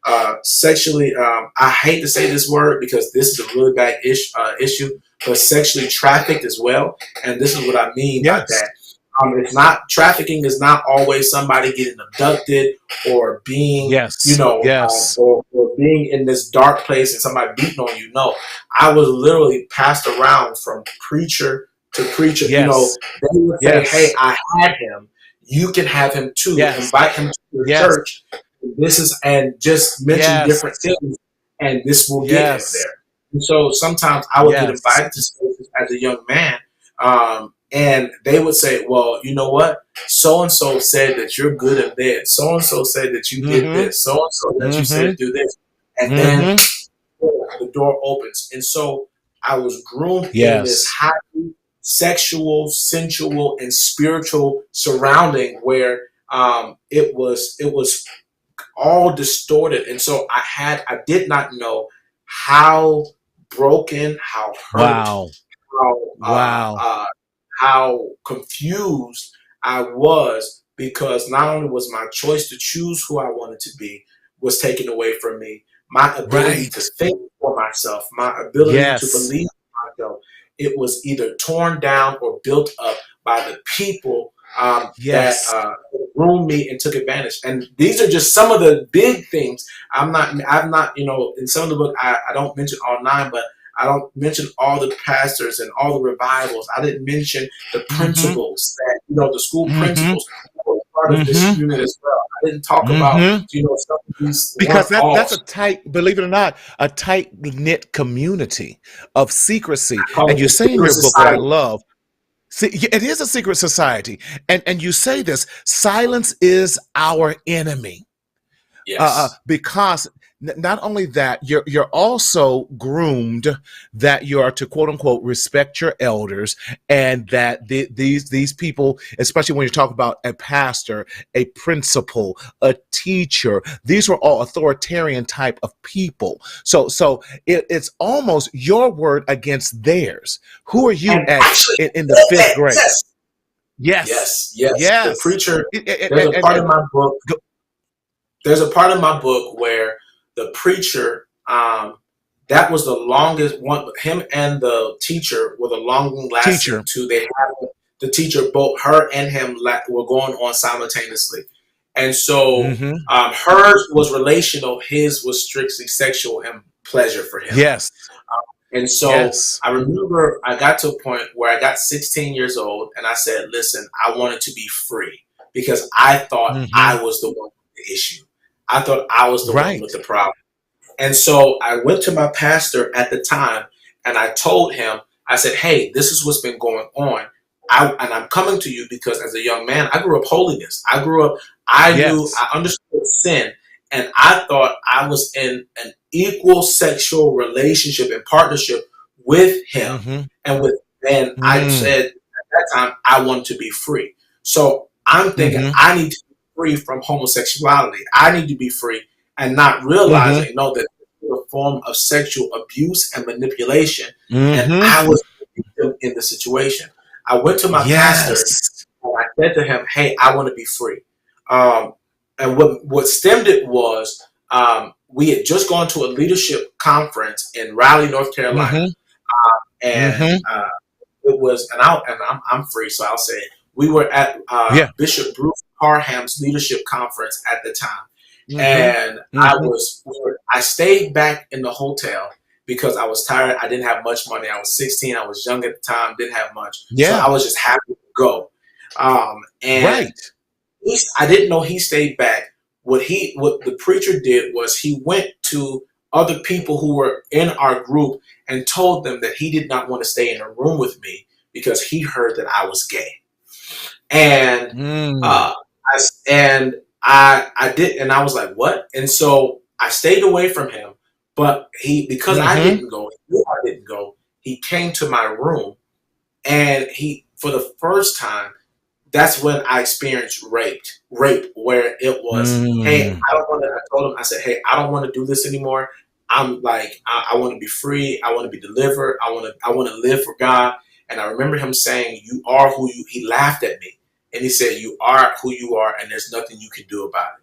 I hate to say this word because this is a really bad issue, but sexually trafficked as well. And this is what I mean by that. It's not, trafficking is not always somebody getting abducted or being, or being in this dark place and somebody beating on you. No, I was literally passed around from preacher to preacher. They would say, hey, I had him. You can have him too. Invite him to your church. This is, and just mention different things, and this will get him there. And so sometimes I would get invited to spaces as a young man, and they would say, well, you know what? So-and-so said that you're good at this. So-and-so said that you did this. So-and-so that you said do this. And then the door opens. And so I was groomed in this highly sexual, sensual, and spiritual surrounding where it was all distorted. And so I did not know how broken, how hurt, how confused I was, because not only was my choice to choose who I wanted to be was taken away from me, my ability to think for myself, my ability to believe in myself, it was either torn down or built up by the people that Yes. groomed me and took advantage. And these are just some of the big things. I'm not, in some of the book, I don't mention all 9, but I don't mention all the pastors and all the revivals. I didn't mention the Mm-hmm. principals that, the school Mm-hmm. principals who were part of this Mm-hmm. unit as well. I didn't talk about, Mm-hmm. some of these Because that's one-offs. a tight, believe it or not, a tight knit community of secrecy. I call And it you the say in secret your book what I society. love. See, it is a secret society, and you say this: silence is our enemy. Yes. Because not only that, you're also groomed that you are to quote unquote respect your elders, and that these people, especially when you talk about a pastor, a principal, a teacher, these were all authoritarian type of people. So it's almost your word against theirs. Who are you And at actually, in the fifth grade? yes, Yes, yes. The yes. preacher, there's a part of my book Go- there's a part of my book where the preacher, that was the longest one. Him and the teacher were the longest lasting teacher. two. They had the teacher, both her and him, were going on simultaneously, and so Hmm. hers was relational. His was strictly sexual and pleasure for him. Yes. And so Yes. I remember I got to a point where I got 16 years old, and I said, "Listen, I wanted to be free because I thought Hmm. I was the one with the issue. I thought I was the one Right. with the problem." And so I went to my pastor at the time, and I told him, I said, "Hey, this is what's been going on. And I'm coming to you because as a young man, I grew up holiness. Yes. I understood sin, and I thought I was in an equal sexual relationship and partnership with him. Hmm. And I Mm. said at that time, I wanted to be free. So I'm thinking Hmm. I need to be free from homosexuality. I need to be free and not Hmm. realizing, no, that it's a form of sexual abuse and manipulation. And Hmm. I was in the situation. I went to my pastor Yes. and I said to him, "Hey, I want to be free." Um, and what stemmed it was we had just gone to a leadership conference in Raleigh, North Carolina, Hmm. and Hmm. it was, I'm free, so I'll say it. We were at Yeah. Bishop Bruce Parham's leadership conference at the time, Hmm. and Hmm. I stayed back in the hotel because I was tired. I didn't have much money. I was 16. I was young at the time. Didn't have much, so Yeah. I was just happy to go. And Right. I didn't know he stayed back. What the preacher did was he went to other people who were in our group and told them that he did not want to stay in a room with me because he heard that I was gay. And Mm. uh, I did, and I was like, "What?" And so I stayed away from him. But because I Hmm. didn't go, he knew I didn't go. He came to my room, and for the first time, that's when I experienced rape, where it was, "Hey, Mm. I don't want to." I told him, I said, "Hey, I don't want to do this anymore. I'm like, I want to be free. I want to be delivered. I want to live for God." And I remember him saying, "You are who you." He laughed at me, and he said, "You are who you are, and there's nothing you can do about it."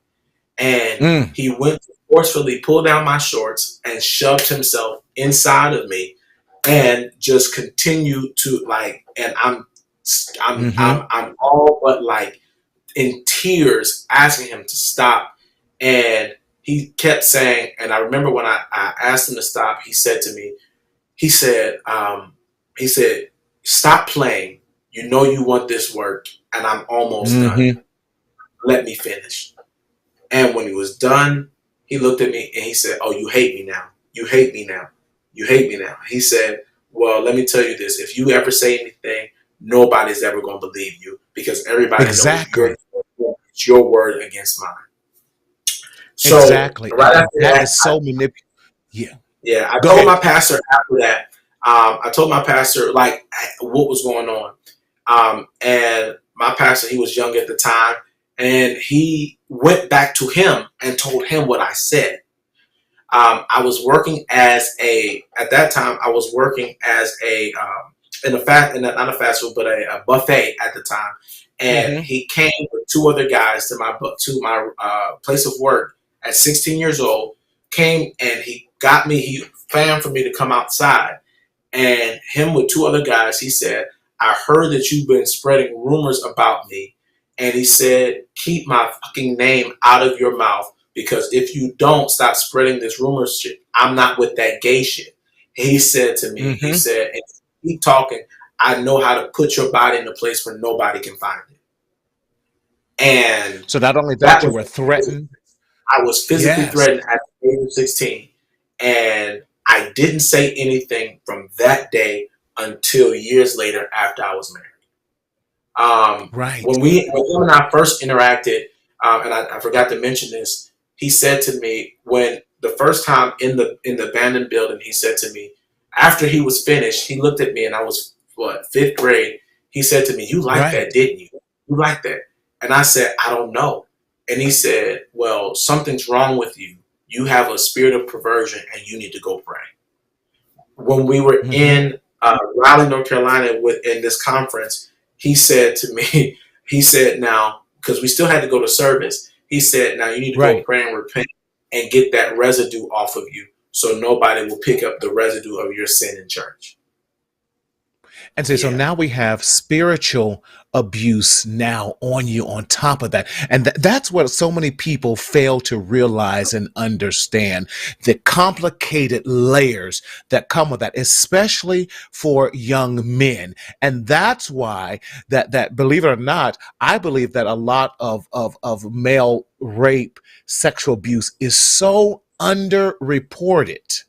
And Mm. he went to forcefully pull down my shorts and shoved himself inside of me, and just continued to like, and Hmm. I'm all but like in tears asking him to stop. And he kept saying, and I remember when I asked him to stop, he said to me, he said, he said, "Stop playing. You know you want this work, and I'm almost done. Hmm. Let me finish." And when he was done, he looked at me and he said, "Oh, you hate me now. You hate me now. You hate me now." He said, "Well, let me tell you this. If you ever say anything, nobody's ever going to believe you because everybody knows Exactly. it's your word against mine." So Exactly. right And after that that, is so manipulative. Yeah. yeah, I Go told ahead. my pastor after that. I told my pastor like what was going on, and my pastor, he was young at the time, and he went back to him and told him what I said. I was working at that time I was working as not a fast food, but a buffet at the time. And Hmm. he came with two other guys to my place of work at 16 years old. Came and he planned for me to come outside. And him with two other guys, he said, "I heard that you've been spreading rumors about me, And he said, keep my fucking name out of your mouth, because if you don't stop spreading this rumor shit, I'm not with that gay shit. He said to me, he said, if you keep talking, I know how to put your body in a place where nobody can find it. And so not only that, you were threatened. I was physically threatened at the age of 16. And I didn't say anything from that day until years later after I was married. When him and I first interacted, and I forgot to mention this, he said to me, when the first time in the abandoned building, he said to me, after he was finished, he looked at me, and I was, fifth grade. He said to me, you like that, didn't you? You like that? And I said, I don't know. And he said, well, something's wrong with you. You have a spirit of perversion, and you need to go pray. When we were in Raleigh, North Carolina, in this conference, he said to me, he said, now, because we still had to go to service, he said, now you need to go pray and repent and get that residue off of you, so nobody will pick up the residue of your sin in church. And so now we have spiritual abuse now on you on top of that. And that's what so many people fail to realize and understand, the complicated layers that come with that, especially for young men. And that's why that believe it or not, I believe that a lot of male rape, sexual abuse is so underreported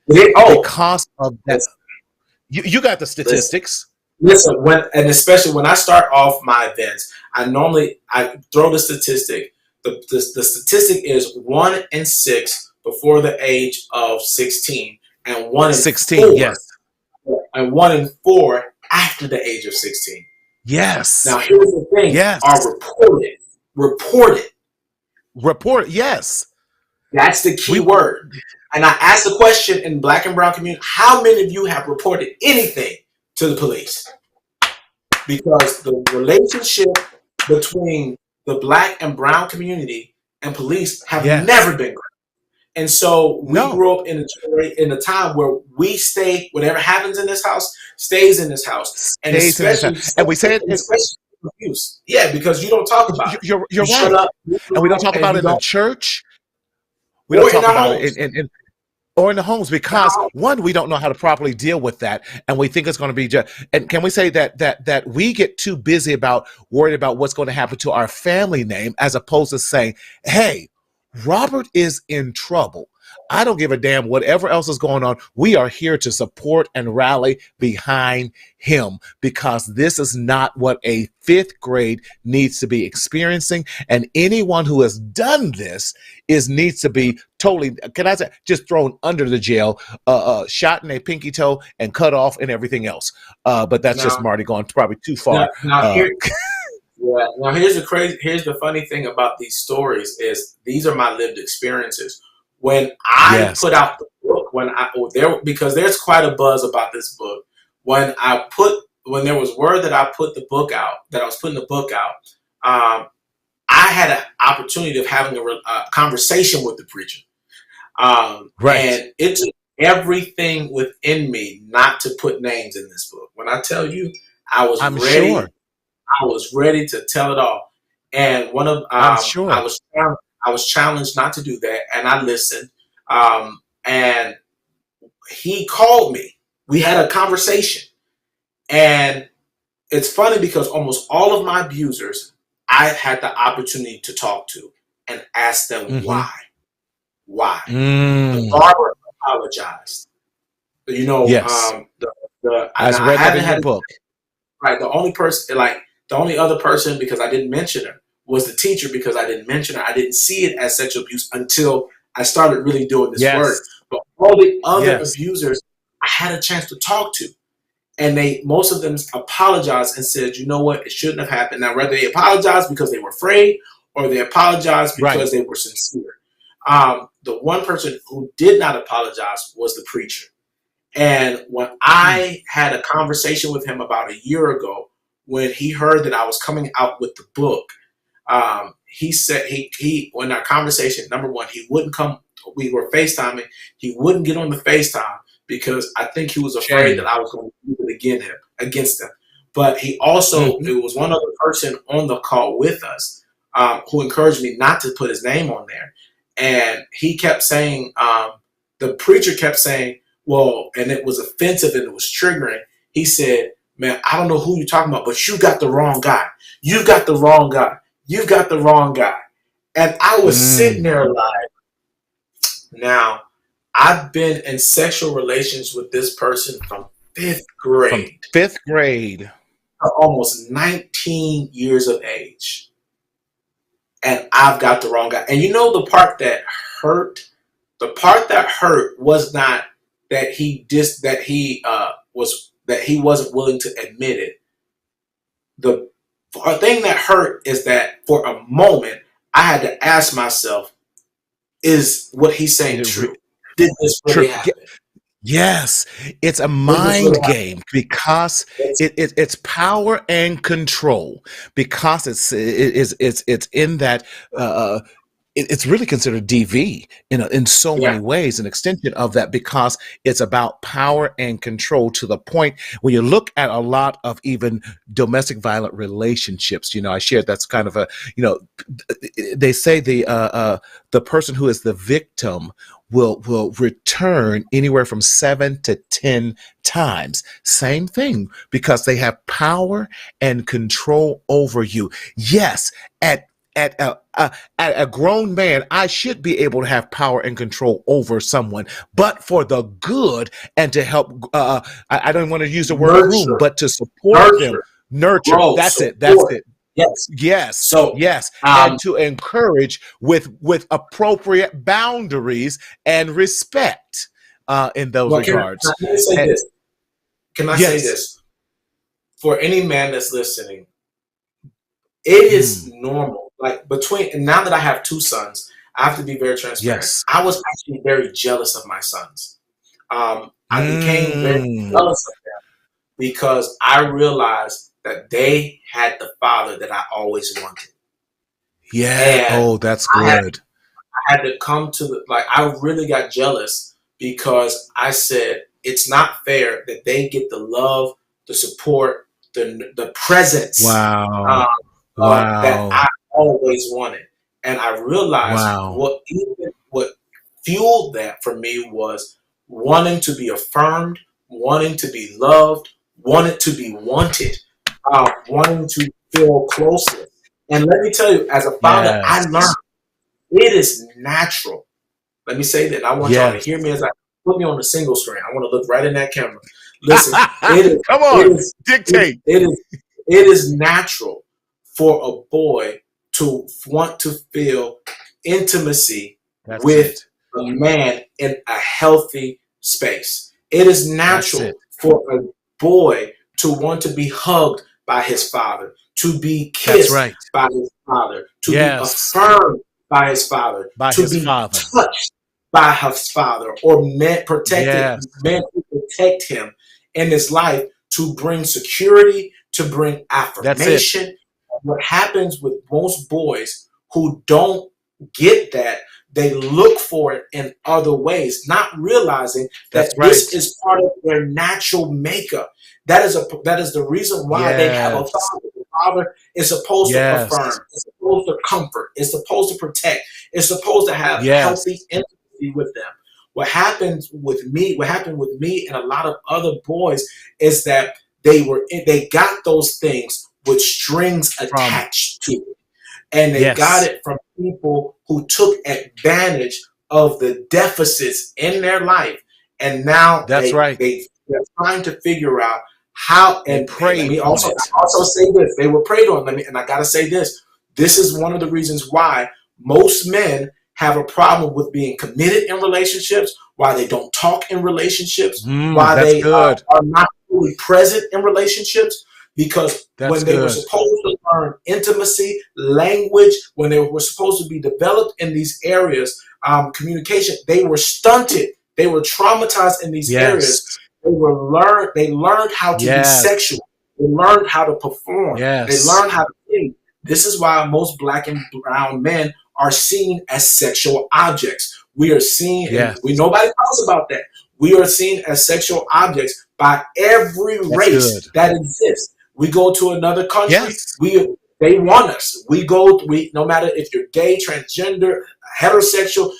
because of that. You got the statistics. Listen, especially when I start off my events, I throw the statistic. The statistic is 1 in 6 before the age of 16, and 1 in 16, 4, yes, and 1 in 4 after the age of 16. Yes. Now here's the thing: are reported. Yes. That's the key word. And I asked the question in Black and brown community, how many of you have reported anything to the police? Because the relationship between the Black and brown community and police have never been great. And so we grew up in a time where we stay, whatever happens in this house stays in this house. And especially, and we say it, abuse. Yeah, because you don't talk about it. You're right. Shut up, and we don't talk about it in the church. We don't talk about it or in the homes, because one, we don't know how to properly deal with that, and we think it's going to be just. And can we say that we get too busy worried about what's going to happen to our family name, as opposed to saying, "Hey, Robert is in trouble. I don't give a damn whatever else is going on. We are here to support and rally behind him, because this is not what a 5th grade needs to be experiencing. And anyone who has done this needs to be totally, can I say, just thrown under the jail, shot in a pinky toe and cut off and everything else." But that's just Marty going probably too far. Now here's the funny thing about these stories is these are my lived experiences. When I put out the book, because there's quite a buzz about this book. When there was word that I put the book out, that I was putting the book out, I had an opportunity of having a conversation with the preacher. And it took everything within me not to put names in this book. When I tell you, I was ready. Sure. I was ready to tell it all. And I was challenged not to do that, and I listened. And he called me. We had a conversation. And it's funny because almost all of my abusers, I had the opportunity to talk to and ask them why. Why? The barber apologized. I haven't had a book. Right. The only other person, because I didn't mention her, was the teacher, because I didn't mention her. I didn't see it as sexual abuse until I started really doing this work. But all the other abusers, I had a chance to talk to. And most of them apologized and said, you know what, it shouldn't have happened. Now, whether they apologized because they were afraid or they apologized because they were sincere. The one person who did not apologize was the preacher. And when I had a conversation with him about a year ago, when he heard that I was coming out with the book, he said in our conversation, number one, he wouldn't come. We were FaceTiming. He wouldn't get on the FaceTime because I think he was afraid that I was going to use it against him. But he also, it was one other person on the call with us who encouraged me not to put his name on there. And he kept saying, the preacher kept saying, well, and it was offensive and it was triggering. He said, man, I don't know who you're talking about, but you got the wrong guy. You got the wrong guy. You got the wrong guy. And I was sitting there like, now, I've been in sexual relations with this person from fifth grade. Almost 19 years of age. And I've got the wrong guy. And you know the part that hurt? The part that hurt was not that he wasn't willing to admit it. The thing that hurt is that for a moment I had to ask myself, is what he's saying true? Did this really happen? Yes, it's a mind game because it's power and control, because it's in that it's really considered DV in so many ways, an extension of that, because it's about power and control, to the point when you look at a lot of even domestic violent relationships. I shared that's kind of a, they say the person who is the victim will return anywhere from 7 to 10 times. Same thing, because they have power and control over you. Yes, at a grown man, I should be able to have power and control over someone, but for the good and to help. I don't want to use the word groom, but to support them, nurture. Grow, that's support. That's it. Yes. So yes, and to encourage with appropriate boundaries and respect in those regards. Can I say this? For any man that's listening, it is normal. Like and now that I have 2 sons, I have to be very transparent. Yes. I was actually very jealous of my sons. I became very jealous of them because I realized that they had the father that I always wanted. Yeah. And that's good. I had to come to I really got jealous because I said, it's not fair that they get the love, the support, the presence that I always wanted. And I realized what fueled that for me was wanting to be affirmed, wanting to be loved, wanted to be wanted. Wanting to feel closer. And let me tell you, as a father, I learned it is natural. Let me say that. I want y'all to hear me as I put me on the single screen. I want to look right in that camera. Listen, dictate. It is natural for a boy to want to feel intimacy with a man in a healthy space. It is natural for a boy to want to be hugged by his father, to be kissed by his father, to be affirmed by his father, to be touched by his father, or men who protect him in his life, to bring security, to bring affirmation. What happens with most boys who don't get that, they look for it in other ways, not realizing that this is part of their natural makeup. That is the reason why they have a father. The father is supposed to affirm, it's supposed to comfort, it's supposed to protect, it's supposed to have healthy intimacy with them. What happened with me and a lot of other boys is that they got those things with strings attached to it. And they got it from people who took advantage of the deficits in their life. And now they're trying to figure out how, and let me also say this. They were preyed on. And I got to say this. This is one of the reasons why most men have a problem with being committed in relationships, why they don't talk in relationships, why they are not fully present in relationships. Because when they were supposed to learn intimacy, language, when they were supposed to be developed in these areas, communication, they were stunted. They were traumatized in these areas. They learned how to be sexual. They learned how to perform. They learned how to think. This is why most black and brown men are seen as sexual objects. We are seen, nobody talks about that. We are seen as sexual objects by every race that exists. We go to another country. Yes. They want us. No matter if you're gay, transgender, heterosexual,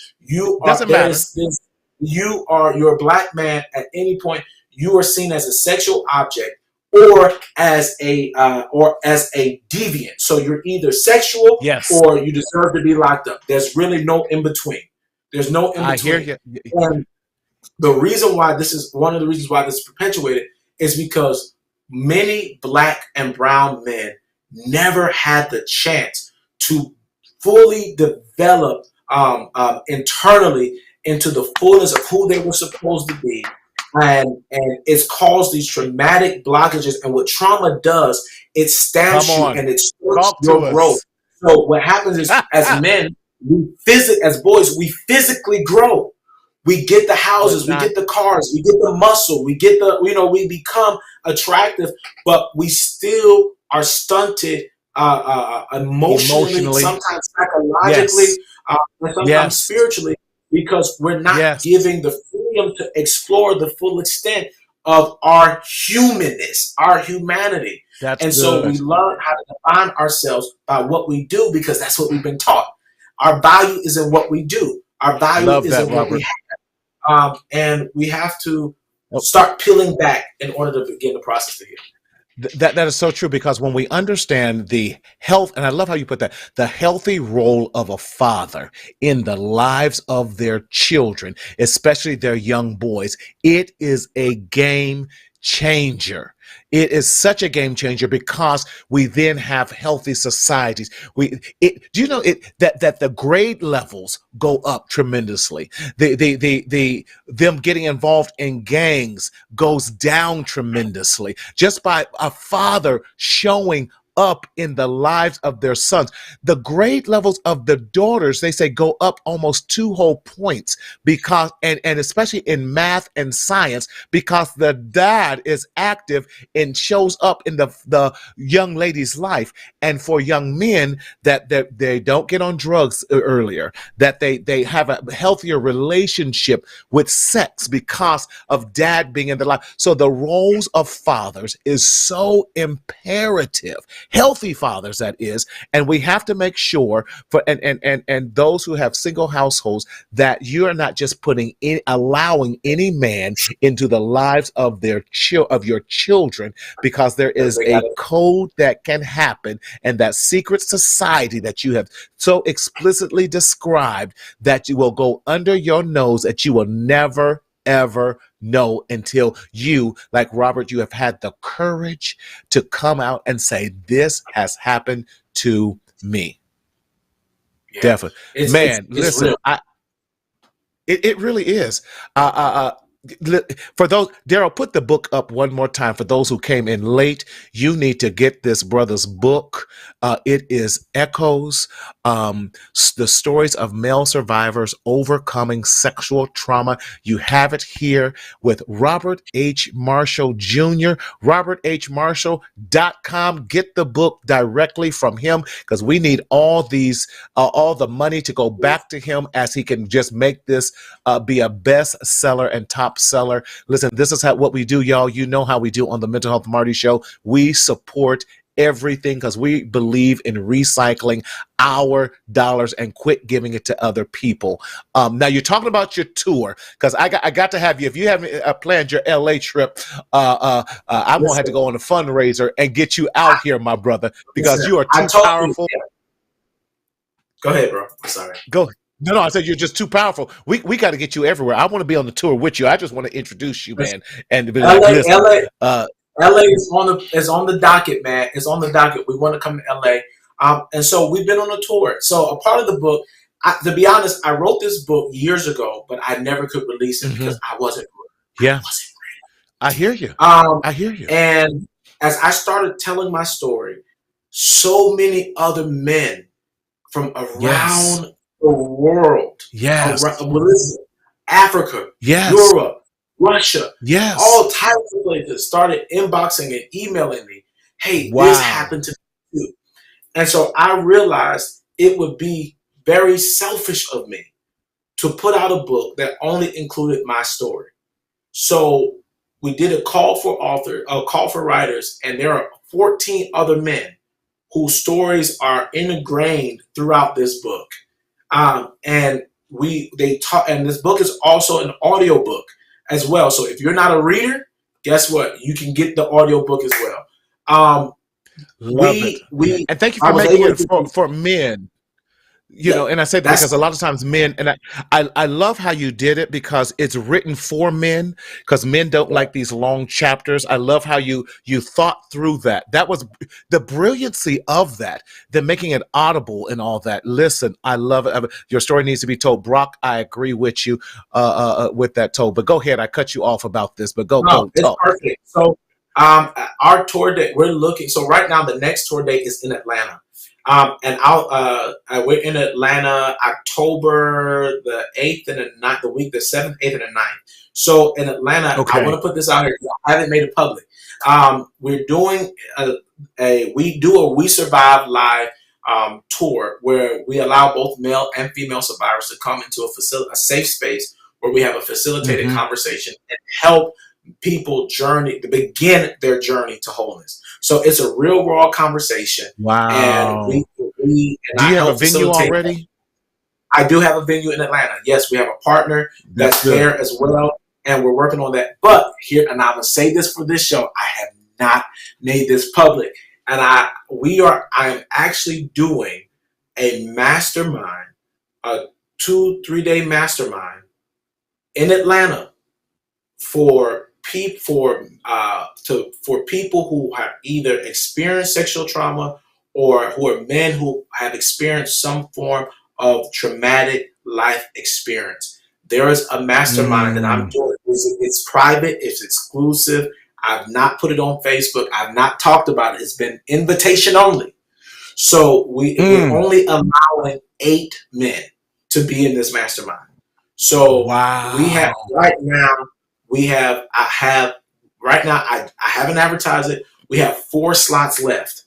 Doesn't matter. you're a black man at any point. You are seen as a sexual object or as a deviant. So you're either sexual Yes. or you deserve to be locked up. There's really no in between. There's no in between. I hear you. And the reason why one of the reasons why this is perpetuated is because many black and brown men never had the chance to fully develop internally into the fullness of who they were supposed to be. And it's caused these traumatic blockages. And what trauma does, it stamps you and it starts your growth. So what happens is, as men, as boys, we physically grow. We get the houses, we get the cars, we get the muscle, we become attractive, but we still are stunted emotionally, sometimes psychologically, and sometimes spiritually, because we're not giving the freedom to explore the full extent of our humanness, our humanity. So we learn how to define ourselves by what we do, because that's what we've been taught. Our value is in what we do. Our value is in what we have. And we have to start peeling back in order to begin the process to heal. That is so true, because when we understand the health, and I love how you put that, the healthy role of a father in the lives of their children, especially their young boys, it is a game changer. It is such a game changer, because we then have healthy societies. Do you know that the grade levels go up tremendously? Them getting involved in gangs goes down tremendously, just by a father showing up in the lives of their sons. The grade levels of the daughters, they say, go up almost 2 whole points, because and especially in math and science, because the dad is active and shows up in the young lady's life. And for young men, that they don't get on drugs earlier, that they have a healthier relationship with sex because of dad being in their life. So the roles of fathers is so imperative. Healthy fathers, that is, and we have to make sure for and those who have single households, that you're not just allowing any man into the lives of your children, because there is a code that can happen, and that secret society that you have so explicitly described, that you will go under your nose, that you will never ever know until you, like Robert, you have had the courage to come out and say, this has happened to me. Yeah. Definitely. Listen, real. It really is. For those, Daryl, put the book up one more time. For those who came in late, you need to get this brother's book. It is Echoes, the stories of male survivors overcoming sexual trauma. You have it here with Robert H. Marshall Jr. RobertHMarshall.com. Get the book directly from him, because we need all the money to go back to him, as he can just make this be a bestseller and top seller. Listen, this is what we do, y'all. You know how we do on the Mental Health Marty Show. We support everything, because we believe in recycling our dollars and quit giving it to other people. Now you're talking about your tour, because I got to have you. If you haven't planned your LA trip, I won't have to go on a fundraiser and get you out here, my brother, because you are too powerful. Go ahead, bro. I'm sorry. Go. No, I said you're just too powerful. We got to get you everywhere. I want to be on the tour with you. I just want to introduce you, man. And be like, LA is on the docket, man. It's on the docket. We want to come to LA, and so we've been on a tour. So a part of the book, to be honest, I wrote this book years ago, but I never could release it because I wasn't ready. Yeah, I hear you. I hear you. And as I started telling my story, so many other men from around the world, Africa, Europe, Russia, all types of places started inboxing and emailing me, hey, this happened to me too. And so I realized it would be very selfish of me to put out a book that only included my story. So we did a call for writers, and there are 14 other men whose stories are ingrained throughout this book. And they talk, and this book is also an audio book as well. So if you're not a reader, guess what? You can get the audio book as well. Love it. And thank you for making it for men. You know, and I say that because a lot of times men, and I love how you did it because it's written for men, because men don't like these long chapters. I love how you thought through that. That was the brilliancy of that, then making it audible and all that. Listen, I love it. Your story needs to be told. Brock, I agree with you with that told. But go ahead. I cut you off about this, but go it's talk. Perfect. So our tour date, we're looking. So right now, the next tour date is in Atlanta. And we're in Atlanta October the 8th and the 9th, the week, the 7th, 8th, and the 9th. So in Atlanta, I want to put this out here because I haven't made it public. We're doing we do a We Survive Live tour where we allow both male and female survivors to come into a safe space where we have a facilitated conversation and help people begin their journey to wholeness. So it's a real raw conversation. Wow. And do you have a venue already? I do have a venue in Atlanta. Yes, we have a partner that's there as well, and we're working on that. But here, and I'm gonna say this for this show, I have not made this public, and I am actually doing a mastermind, a 2-3 day mastermind in Atlanta for people who have either experienced sexual trauma or who are men who have experienced some form of traumatic life experience. There is a mastermind that I'm doing. It's private. It's exclusive. I've not put it on Facebook. I've not talked about it. It's been invitation only. So we're only allowing 8 men to be in this mastermind. So we have right now. I haven't advertised it. We have 4 slots left.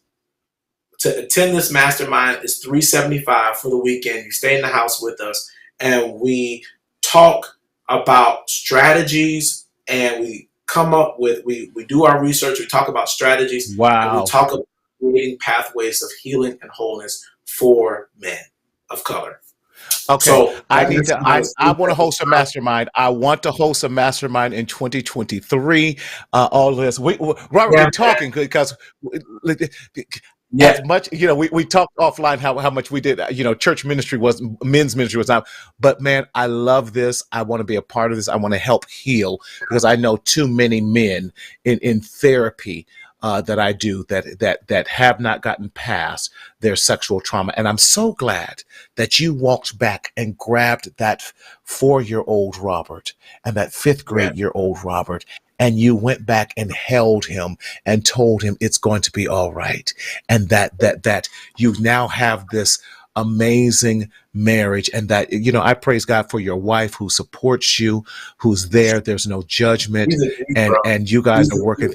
To attend this mastermind is $375 for the weekend. You stay in the house with us and we talk about strategies and we come up with, we do our research. We talk about strategies. And we talk about creating pathways of healing and wholeness for men of color. Okay, so I want to host a mastermind. I want to host a mastermind in 2023. All this, Robert, we're talking because as much, we talked offline how much we did. Church ministry men's ministry was not. But man, I love this. I want to be a part of this. I want to help heal because I know too many men in therapy. That I do that have not gotten past their sexual trauma. And I'm so glad that you walked back and grabbed that 4-year-old Robert and that 5th grade-year-old Robert, and you went back and held him and told him it's going to be all right. And that you now have this amazing marriage, and that I praise God for your wife who supports you, who's there. There's no judgment, and you guys are working.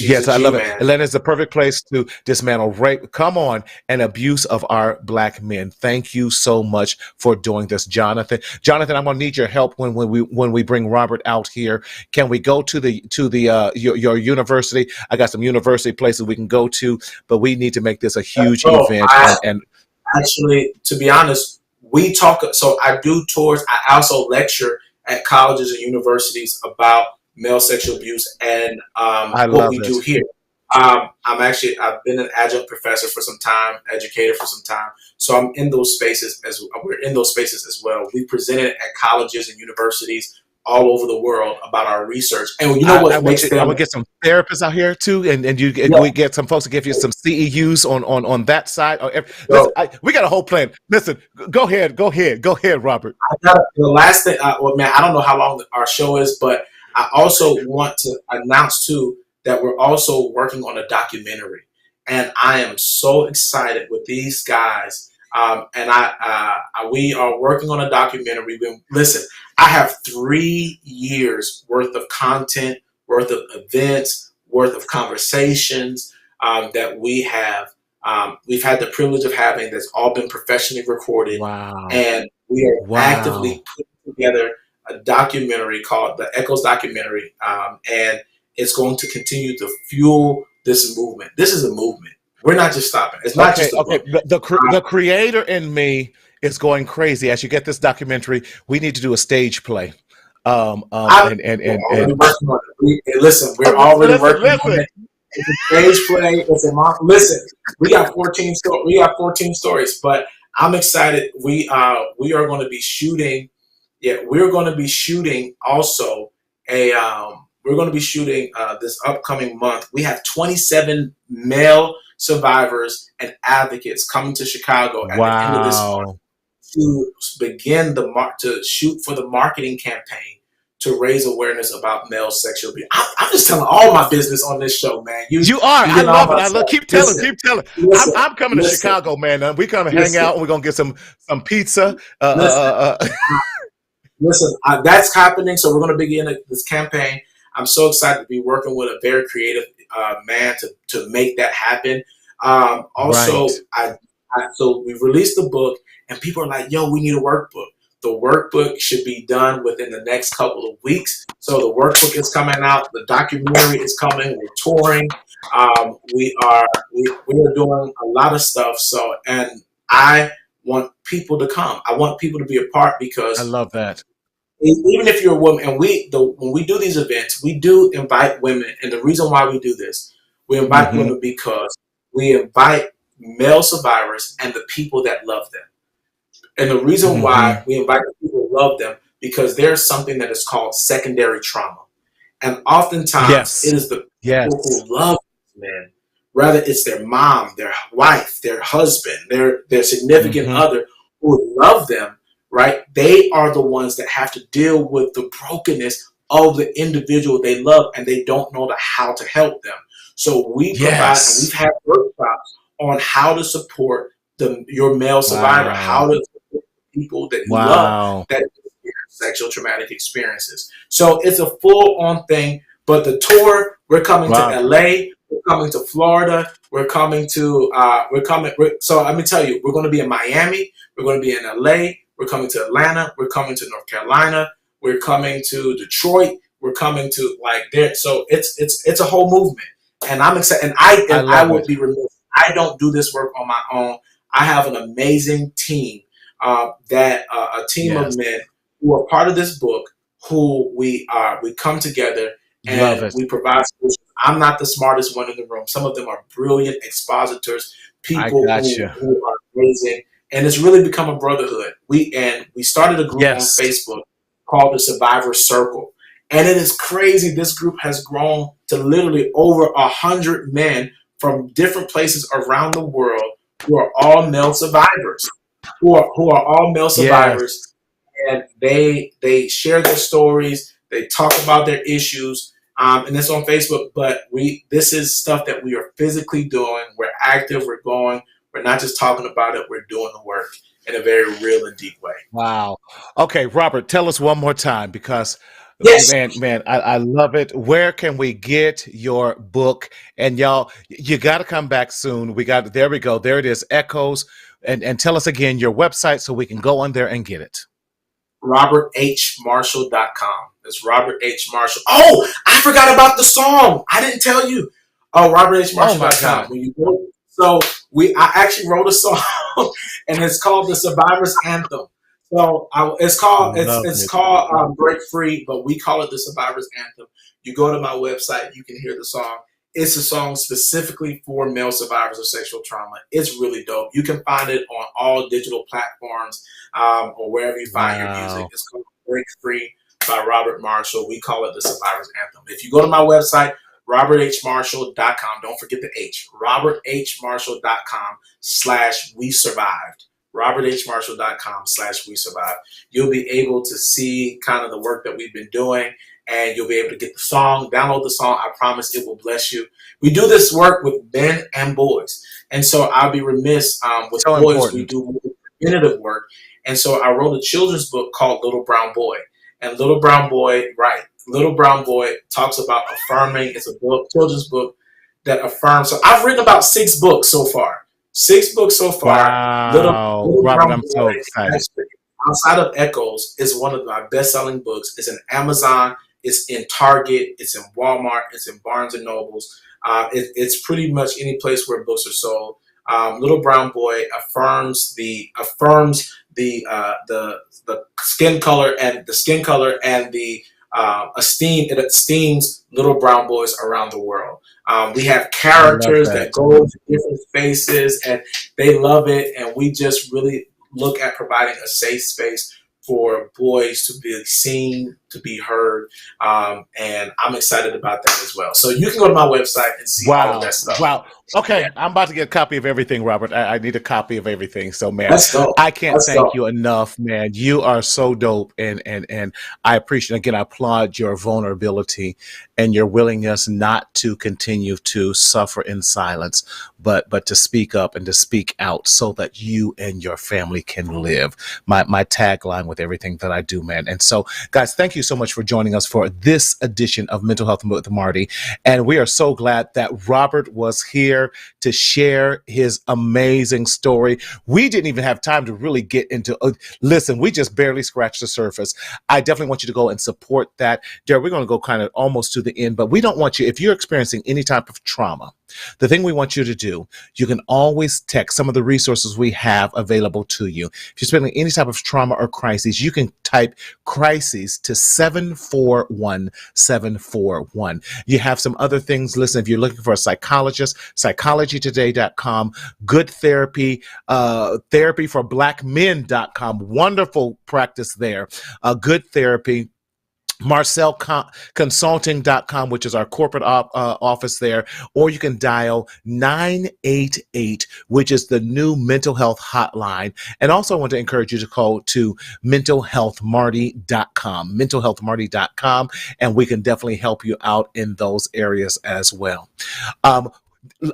Yes, I love it. Atlanta is the perfect place to dismantle rape. Come on, and abuse of our Black men. Thank you so much for doing this, Jonathan. Jonathan, I'm going to need your help when we bring Robert out here. Can we go to your university? I got some university places we can go to, but we need to make this a huge event. And actually, to be honest, we talk. So I do tours. I also lecture at colleges and universities about male sexual abuse and what we do here. I've been an adjunct professor for some time, educator for some time. So I'm in those spaces we're in those spaces as well. We presented at colleges and universities all over the world about our research. And you know what makes them... I would get some therapists out here too, and we get some folks to give you some CEUs on that side. Listen, we got a whole plan. Listen, go ahead, Robert. The last thing, I don't know how long our show is, but I also want to announce too that we're also working on a documentary, and I am so excited with these guys. We are working on a documentary. Listen, I have 3 years worth of content, worth of events, worth of conversations that we have. We've had the privilege of having that's all been professionally recorded, and we are actively putting together a documentary called the Echoes documentary, and it's going to continue to fuel this movement. This is a movement. We're not just stopping. It's not just a book. The creator in me is going crazy. As you get this documentary, we need to do a stage play. Listen, we're already working on it. It's a stage play. Listen, we got 14 stories, but I'm excited. We are going to be shooting. Yeah, we're going to be shooting also we're going to be shooting this upcoming month. We have 27 male survivors and advocates coming to Chicago at the end of this month to begin to shoot for the marketing campaign to raise awareness about male sexual abuse. I'm just telling all my business on this show, man. You are. I love it. Keep telling. Listen, I'm coming to Chicago, man. We're going to hang out and we're going to get some pizza. Listen, that's happening. So we're going to begin this campaign. I'm so excited to be working with a very creative man to make that happen. So we released the book, and people are like, "Yo, we need a workbook." The workbook should be done within the next couple of weeks. So the workbook is coming out. The documentary is coming. We're touring. We are doing a lot of stuff. So, and I want people to come. I want people to be a part because I love that. Even if you're a woman, and when we do these events, we do invite women. And the reason why we do this, we invite women because we invite male survivors and the people that love them. And the reason why we invite the people who love them, because there's something that is called secondary trauma. And oftentimes it is the people who love men. Rather, it's their mom, their wife, their husband, their significant other who love them, right? They are the ones that have to deal with the brokenness of the individual they love, and they don't know how to help them. So we provide, and we've had workshops on how to support your male survivor, how to support people that you love that experience sexual traumatic experiences. So it's a full-on thing. But the tour, we're coming to LA, we're coming to Florida, we're coming to so let me tell you, we're going to be in Miami, we're going to be in LA, we're coming to Atlanta, we're coming to North Carolina, we're coming to Detroit, we're coming to there. So it's a whole movement, and I'm excited. And I would be remiss. I don't do this work on my own. I have an amazing team, a team of men who are part of this book, who we come together and we provide solutions. I'm not the smartest one in the room. Some of them are brilliant expositors, people who are amazing. And it's really become a brotherhood. We started a group on Facebook called the Survivor Circle. And it is crazy. This group has grown to literally over 100 men from different places around the world who are all male survivors. Who are all male survivors. And they share their stories. They talk about their issues. And it's on Facebook. But this is stuff that we are physically doing. We're active. We're going. We're not just talking about it. We're doing the work in a very real and deep way. Wow. Okay, Robert, tell us one more time because, man, I love it. Where can we get your book? And y'all, you got to come back soon. There we go. There it is, Echoes. And tell us again your website so we can go on there and get it. RobertHMarshall.com. It's Robert H. Marshall. Oh, I forgot about the song. I didn't tell you. Oh, RobertHMarshall.com. When you go. So I actually wrote a song, and it's called The Survivor's Anthem. So it's called Break Free, but we call it The Survivor's Anthem. You go to my website, you can hear the song. It's a song specifically for male survivors of sexual trauma. It's really dope. You can find it on all digital platforms or wherever you find your music. It's called Break Free by Robert Marshall. We call it The Survivor's Anthem. If you go to my website, RobertHMarshall.com. Don't forget the H. RobertHMarshall.com/WeSurvived. RobertHMarshall.com/WeSurvived. You'll be able to see kind of the work that we've been doing, and you'll be able to get the song, download the song. I promise it will bless you. We do this work with men and boys. And so I'll be remiss with boys. Important. We do preventative work. And so I wrote a children's book called Little Brown Boy. And Little Brown Boy talks about affirming. It's a book, children's book that affirms. So I've written about 6 books so far. 6 books so far. Wow. Little Robert, I'm so excited. Outside of Echoes is one of my best-selling books. It's an Amazon It's in Target, it's in Walmart, it's in Barnes and Nobles. It's pretty much any place where books are sold. Little Brown Boy affirms the skin color and the esteem. It esteems little brown boys around the world. We have characters that go into different spaces and they love it, and we just really look at providing a safe space for boys to be seen, to be heard, and I'm excited about that as well. So you can go to my website and see all of that stuff. Wow. Okay, yeah. I'm about to get a copy of everything, Robert. I need a copy of everything. So, man, I can't thank you enough, man. You are so dope, and I appreciate. Again, I applaud your vulnerability and your willingness not to continue to suffer in silence, but to speak up and to speak out so that you and your family can live. My tagline with everything that I do, man. And so, guys, thank you so much for joining us for this edition of Mental Health with Marty. And we are so glad that Robert was here to share his amazing story. We didn't even have time to really get into, listen, we just barely scratched the surface. I definitely want you to go and support that. Derek, we're going to go kind of almost to the end, but we don't want you, if you're experiencing any type of trauma, the thing we want you to do, you can always text some of the resources we have available to you. If you're experiencing any type of trauma or crisis, you can type crises to 741-741. You have some other things. Listen, if you're looking for a psychologist, psychologytoday.com, good therapy, therapyforblackmen.com, wonderful practice there, good therapy. MarcelConsulting.com, which is our corporate office there, or you can dial 988, which is the new mental health hotline. And also I want to encourage you to call to mentalhealthmarty.com, and we can definitely help you out in those areas as well.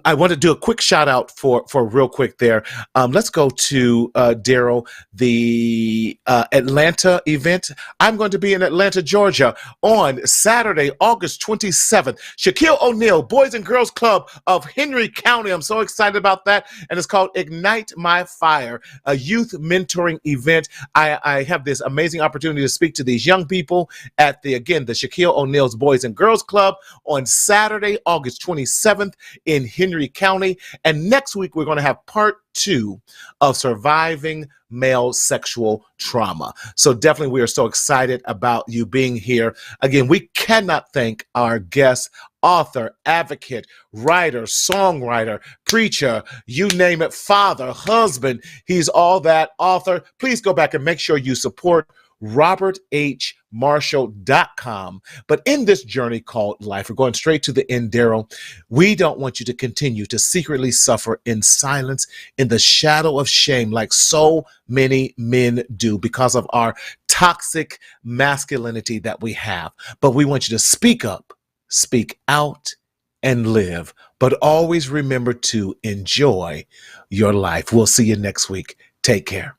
I want to do a quick shout out for real quick there. Let's go to Daryl, the Atlanta event. I'm going to be in Atlanta, Georgia on Saturday, August 27th. Shaquille O'Neal, Boys and Girls Club of Henry County. I'm so excited about that. And it's called Ignite My Fire, a youth mentoring event. I have this amazing opportunity to speak to these young people at the Shaquille O'Neal's Boys and Girls Club on Saturday, August 27th in Henry County. And next week, we're going to have part 2 of surviving male sexual trauma. So definitely, we are so excited about you being here. Again, we cannot thank our guest, author, advocate, writer, songwriter, preacher, you name it, father, husband. He's all that, author. Please go back and make sure you support roberthmarshall.com. But in this journey called life, we're going straight to the end, Daryl. We don't want you to continue to secretly suffer in silence, in the shadow of shame, like so many men do because of our toxic masculinity that we have. But we want you to speak up, speak out, and live. But always remember to enjoy your life. We'll see you next week. Take care.